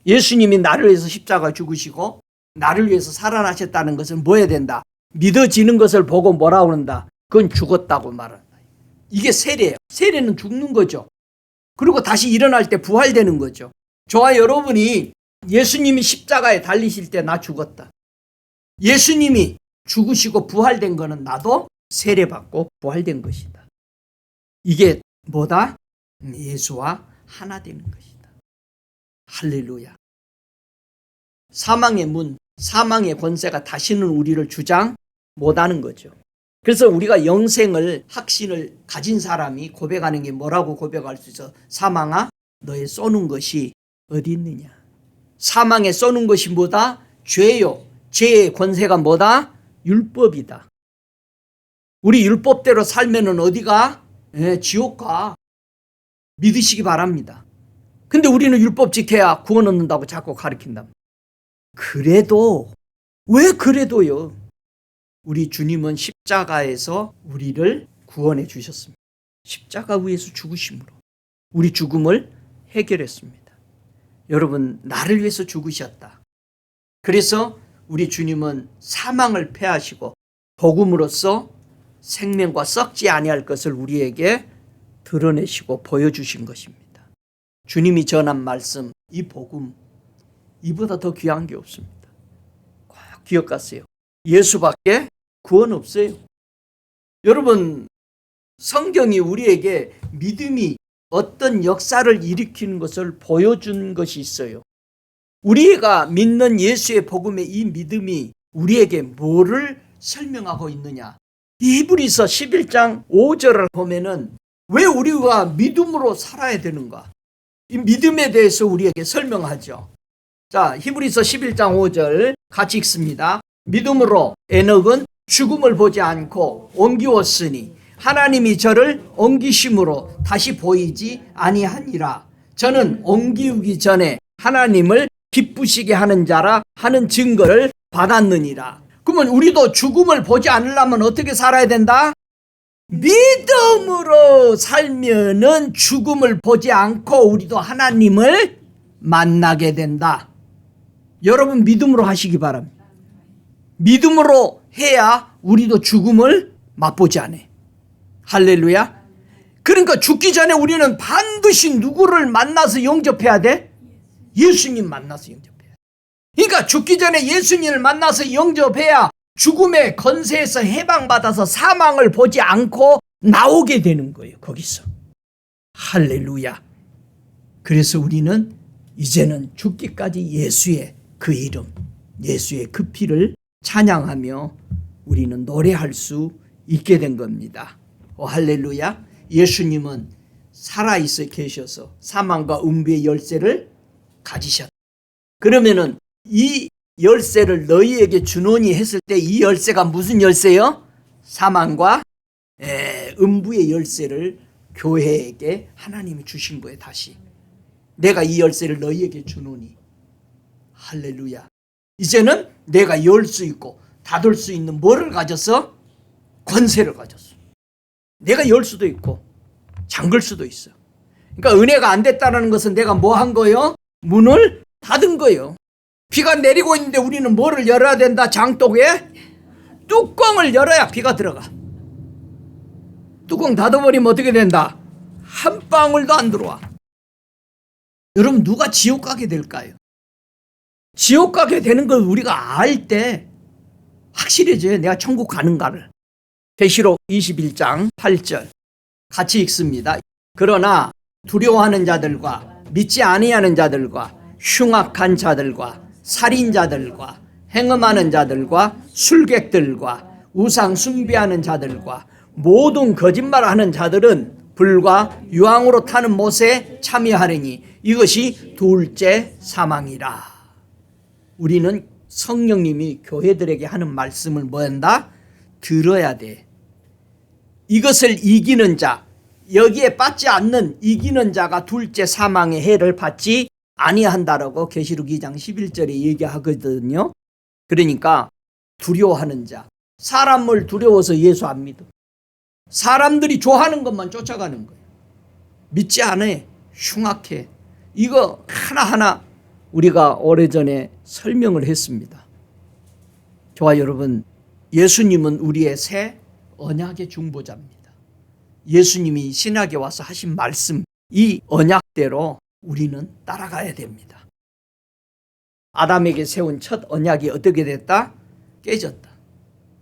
예수님이 나를 위해서 십자가 죽으시고 나를 위해서 살아나셨다는 것은 뭐 해야 된다? 믿어지는 것을 보고 뭐라고 그런다? 그건 죽었다고 말한다. 이게 세례예요. 세례는 죽는 거죠. 그리고 다시 일어날 때 부활되는 거죠. 저와 여러분이 예수님이 십자가에 달리실 때 나 죽었다. 예수님이 죽으시고 부활된 거는 나도 세례받고 부활된 것이다. 이게 뭐다? 예수와 하나 되는 것이다. 할렐루야. 사망의 문, 사망의 권세가 다시는 우리를 주장 못하는 거죠. 그래서 우리가 영생을, 확신을 가진 사람이 고백하는 게 뭐라고 고백할 수 있어? 사망아, 너의 쏘는 것이 어디 있느냐? 사망에 쏘는 것이 뭐다? 죄요. 죄의 권세가 뭐다? 율법이다. 우리 율법대로 살면은 어디가? 지옥 가. 믿으시기 바랍니다. 근데 우리는 율법 지켜야 구원 얻는다고 자꾸 가르친다. 그래도, 왜 그래도요? 우리 주님은 십자가에서 우리를 구원해 주셨습니다. 십자가 위에서 죽으심으로 우리 죽음을 해결했습니다. 여러분, 나를 위해서 죽으셨다. 그래서 우리 주님은 사망을 패하시고 복음으로써 생명과 썩지 아니할 것을 우리에게 드러내시고 보여주신 것입니다. 주님이 전한 말씀, 이 복음, 이보다 더 귀한 게 없습니다. 꼭 기억하세요. 예수밖에 구원 없어요. 여러분, 성경이 우리에게 믿음이 어떤 역사를 일으키는 것을 보여준 것이 있어요. 우리가 믿는 예수의 복음의 이 믿음이 우리에게 뭐를 설명하고 있느냐? 히브리서 11장 5절을 보면은 왜 우리가 믿음으로 살아야 되는가? 이 믿음에 대해서 우리에게 설명하죠. 자, 히브리서 11장 5절 같이 읽습니다. 믿음으로 에녹은 죽음을 보지 않고 옮기웠으니 하나님이 저를 옮기심으로 다시 보이지 아니하니라. 저는 옮기우기 전에 하나님을 기쁘시게 하는 자라 하는 증거를 받았느니라. 그러면 우리도 죽음을 보지 않으려면 어떻게 살아야 된다? 믿음으로 살면은 죽음을 보지 않고 우리도 하나님을 만나게 된다. 여러분, 믿음으로 하시기 바랍니다. 믿음으로 해야 우리도 죽음을 맛보지 않아. 할렐루야. 그러니까 죽기 전에 우리는 반드시 누구를 만나서 영접해야 돼? 예수님 만나서 영접해야 돼. 그러니까 죽기 전에 예수님을 만나서 영접해야 죽음의 권세에서 해방받아서 사망을 보지 않고 나오게 되는 거예요. 거기서. 할렐루야. 그래서 우리는 이제는 죽기까지 예수의 그 이름, 예수의 그 피를 찬양하며 우리는 노래할 수 있게 된 겁니다. 할렐루야. 예수님은 살아있어 계셔서 사망과 음부의 열쇠를 가지셨다. 그러면은 이 열쇠를 너희에게 주노니 했을 때 이 열쇠가 무슨 열쇠요? 사망과 음부의 열쇠를 교회에게 하나님이 주신 거예요. 다시 내가 이 열쇠를 너희에게 주노니. 할렐루야. 이제는 내가 열 수 있고 닫을 수 있는 뭐를 가졌어? 권세를 가졌어. 내가 열 수도 있고 잠글 수도 있어. 그러니까 은혜가 안 됐다는 것은 내가 뭐 한 거요? 문을 닫은 거요. 비가 내리고 있는데 우리는 뭐를 열어야 된다? 장독에 뚜껑을 열어야 비가 들어가. 뚜껑 닫아버리면 어떻게 된다? 한 방울도 안 들어와. 여러분, 누가 지옥 가게 될까요? 지옥 가게 되는 걸 우리가 알 때 확실해져요. 내가 천국 가는가를. 계시록 21장 8절 같이 읽습니다. 그러나 두려워하는 자들과 믿지 아니하는 자들과 흉악한 자들과 살인자들과 행음하는 자들과 술객들과 우상 숭배하는 자들과 모든 거짓말하는 자들은 불과 유황으로 타는 못에 참여하리니 이것이 둘째 사망이라. 우리는 성령님이 교회들에게 하는 말씀을 뭐 한다? 들어야 돼. 이것을 이기는 자, 여기에 빠지 않는 이기는 자가 둘째 사망의 해를 받지 아니한다라고 계시록 2장 11절에 얘기하거든요. 그러니까 두려워하는 자, 사람을 두려워서 예수 안 믿어. 사람들이 좋아하는 것만 쫓아가는 거예요. 믿지 않아. 흉악해. 이거 하나하나 우리가 오래전에 설명을 했습니다. 저와 여러분, 예수님은 우리의 새 언약의 중보자입니다. 예수님이 신약에 와서 하신 말씀, 이 언약대로 우리는 따라가야 됩니다. 아담에게 세운 첫 언약이 어떻게 됐다? 깨졌다.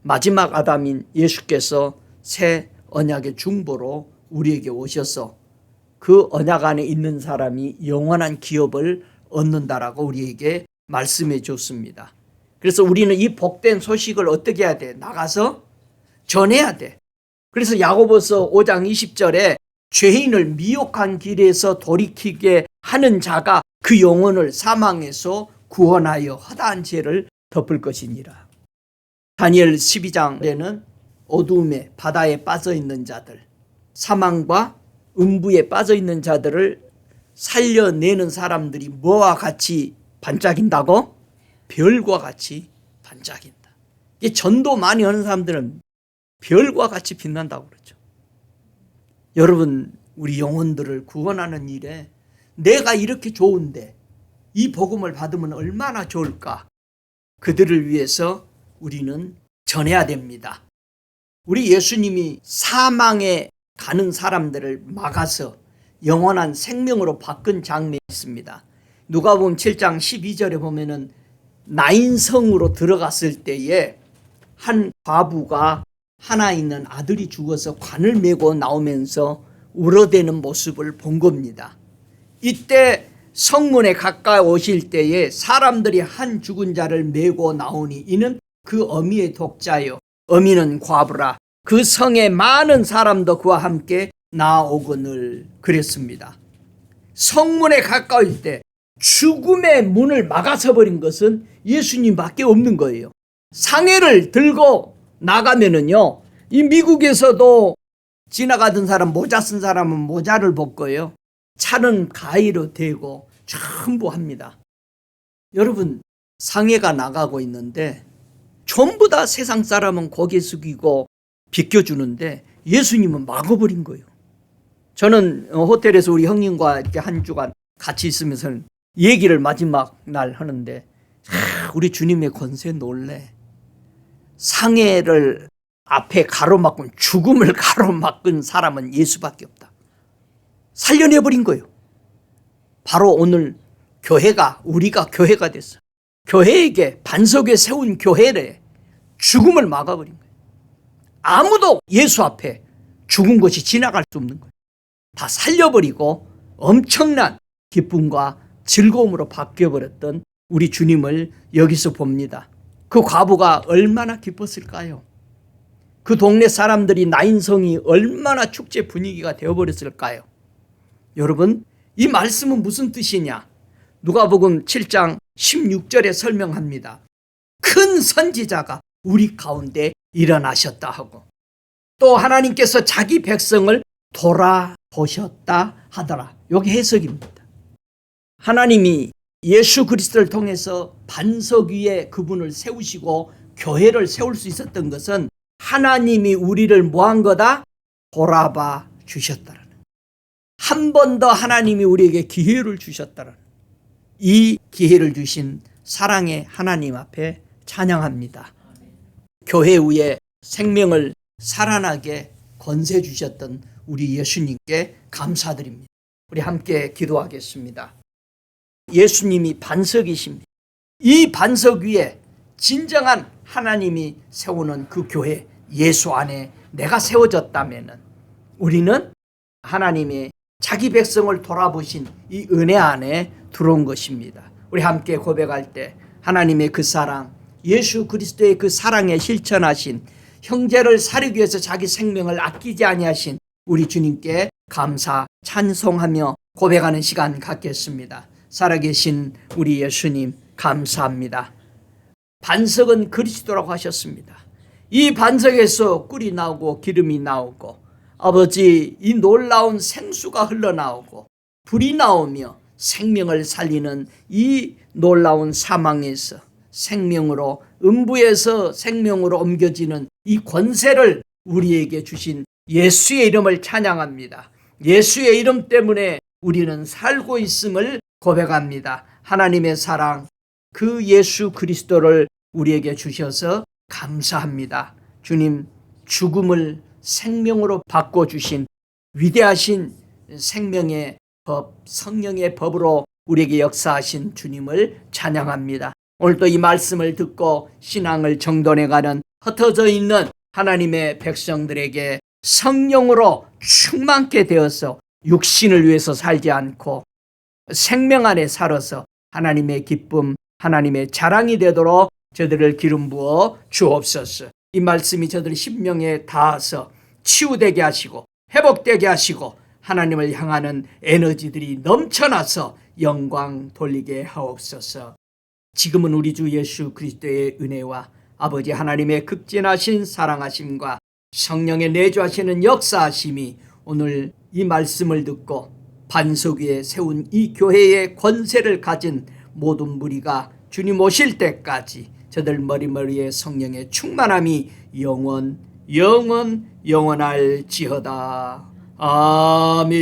마지막 아담인 예수께서 새 언약의 중보로 우리에게 오셔서 그 언약 안에 있는 사람이 영원한 기업을 얻는다라고 우리에게 말씀해 줬습니다. 그래서 우리는 이 복된 소식을 어떻게 해야 돼? 나가서 전해야 돼. 그래서 야고보서 5장 20절에 죄인을 미혹한 길에서 돌이키게 하는 자가 그 영혼을 사망에서 구원하여 허다한 죄를 덮을 것이니라. 다니엘 12장에는 어두움에 바다에 빠져있는 자들, 사망과 음부에 빠져있는 자들을 살려내는 사람들이 뭐와 같이 반짝인다고? 별과 같이 반짝인다. 이게 전도 많이 하는 사람들은 별과 같이 빛난다고 그러죠. 여러분, 우리 영혼들을 구원하는 일에 내가 이렇게 좋은데 이 복음을 받으면 얼마나 좋을까? 그들을 위해서 우리는 전해야 됩니다. 우리 예수님이 사망에 가는 사람들을 막아서 영원한 생명으로 바꾼 장면이 있습니다. 누가복음 7장 12절에 보면은 나인성으로 들어갔을 때에 한 과부가 하나 있는 아들이 죽어서 관을 메고 나오면서 울어대는 모습을 본 겁니다. 이때 성문에 가까이 오실 때에 사람들이 한 죽은 자를 메고 나오니 이는 그 어미의 독자요, 어미는 과부라. 그 성에 많은 사람도 그와 함께 나오거늘 그랬습니다. 성문에 가까울 때 죽음의 문을 막아서 버린 것은 예수님밖에 없는 거예요. 상해를 들고 나가면은요, 이 미국에서도 지나가던 사람, 모자 쓴 사람은 모자를 벗고요, 차는 가위로 대고 전부 합니다. 여러분, 상해가 나가고 있는데 전부 다 세상 사람은 고개 숙이고 비켜주는데 예수님은 막아버린 거예요. 저는 호텔에서 우리 형님과 이렇게 한 주간 같이 있으면서 얘기를 마지막 날 하는데 우리 주님의 권세 놀래. 상해를 앞에 가로막은, 죽음을 가로막은 사람은 예수밖에 없다. 살려내버린 거예요. 바로 오늘 교회가, 우리가 교회가 됐어. 교회에게 반석에 세운 교회를 죽음을 막아버린 거예요. 아무도 예수 앞에 죽은 것이 지나갈 수 없는 거예요. 다 살려버리고 엄청난 기쁨과 즐거움으로 바뀌어버렸던 우리 주님을 여기서 봅니다. 그 과부가 얼마나 기뻤을까요? 그 동네 사람들이, 나인성이 얼마나 축제 분위기가 되어버렸을까요? 여러분, 이 말씀은 무슨 뜻이냐? 누가복음 7장 16절에 설명합니다. 큰 선지자가 우리 가운데 일어나셨다 하고, 또 하나님께서 자기 백성을 돌아보셨다 하더라. 여기 해석입니다. 하나님이 예수 그리스도를 통해서 반석 위에 그분을 세우시고 교회를 세울 수 있었던 것은 하나님이 우리를 뭐한 거다? 돌아봐 주셨다라는. 한 번 더 하나님이 우리에게 기회를 주셨다는 이 기회를 주신 사랑의 하나님 앞에 찬양합니다. 교회 위에 생명을 살아나게 권세 주셨던 우리 예수님께 감사드립니다. 우리 함께 기도하겠습니다. 예수님이 반석이십니다. 이 반석 위에 진정한 하나님이 세우는 그 교회 예수 안에 내가 세워졌다면 우리는 하나님의 자기 백성을 돌아보신 이 은혜 안에 들어온 것입니다. 우리 함께 고백할 때 하나님의 그 사랑, 예수 그리스도의 그 사랑에 실천하신 형제를 살리기 위해서 자기 생명을 아끼지 아니하신 우리 주님께 감사 찬송하며 고백하는 시간 갖겠습니다. 살아계신 우리 예수님 감사합니다. 반석은 그리스도라고 하셨습니다. 이 반석에서 꿀이 나오고 기름이 나오고 아버지 이 놀라운 생수가 흘러나오고 불이 나오며 생명을 살리는 이 놀라운 사망에서 생명으로 음부에서 생명으로 옮겨지는 이 권세를 우리에게 주신 예수의 이름을 찬양합니다. 예수의 이름 때문에 우리는 살고 있음을 고백합니다. 하나님의 사랑 그 예수 그리스도를 우리에게 주셔서 감사합니다. 주님 죽음을 생명으로 바꿔주신 위대하신 생명의 법 성령의 법으로 우리에게 역사하신 주님을 찬양합니다. 오늘도 이 말씀을 듣고 신앙을 정돈해가는 흩어져 있는 하나님의 백성들에게 성령으로 충만케 되어서 육신을 위해서 살지 않고 생명 안에 살아서 하나님의 기쁨 하나님의 자랑이 되도록 저들을 기름 부어 주옵소서. 이 말씀이 저들 심령에 닿아서 치유되게 하시고 회복되게 하시고 하나님을 향하는 에너지들이 넘쳐나서 영광 돌리게 하옵소서. 지금은 우리 주 예수 그리스도의 은혜와 아버지 하나님의 극진하신 사랑하심과 성령의 내주하시는 역사하심이 오늘 이 말씀을 듣고 반석 위에 세운 이 교회의 권세를 가진 모든 무리가 주님 오실 때까지 저들 머리머리에 성령의 충만함이 영원할지어다. 아멘.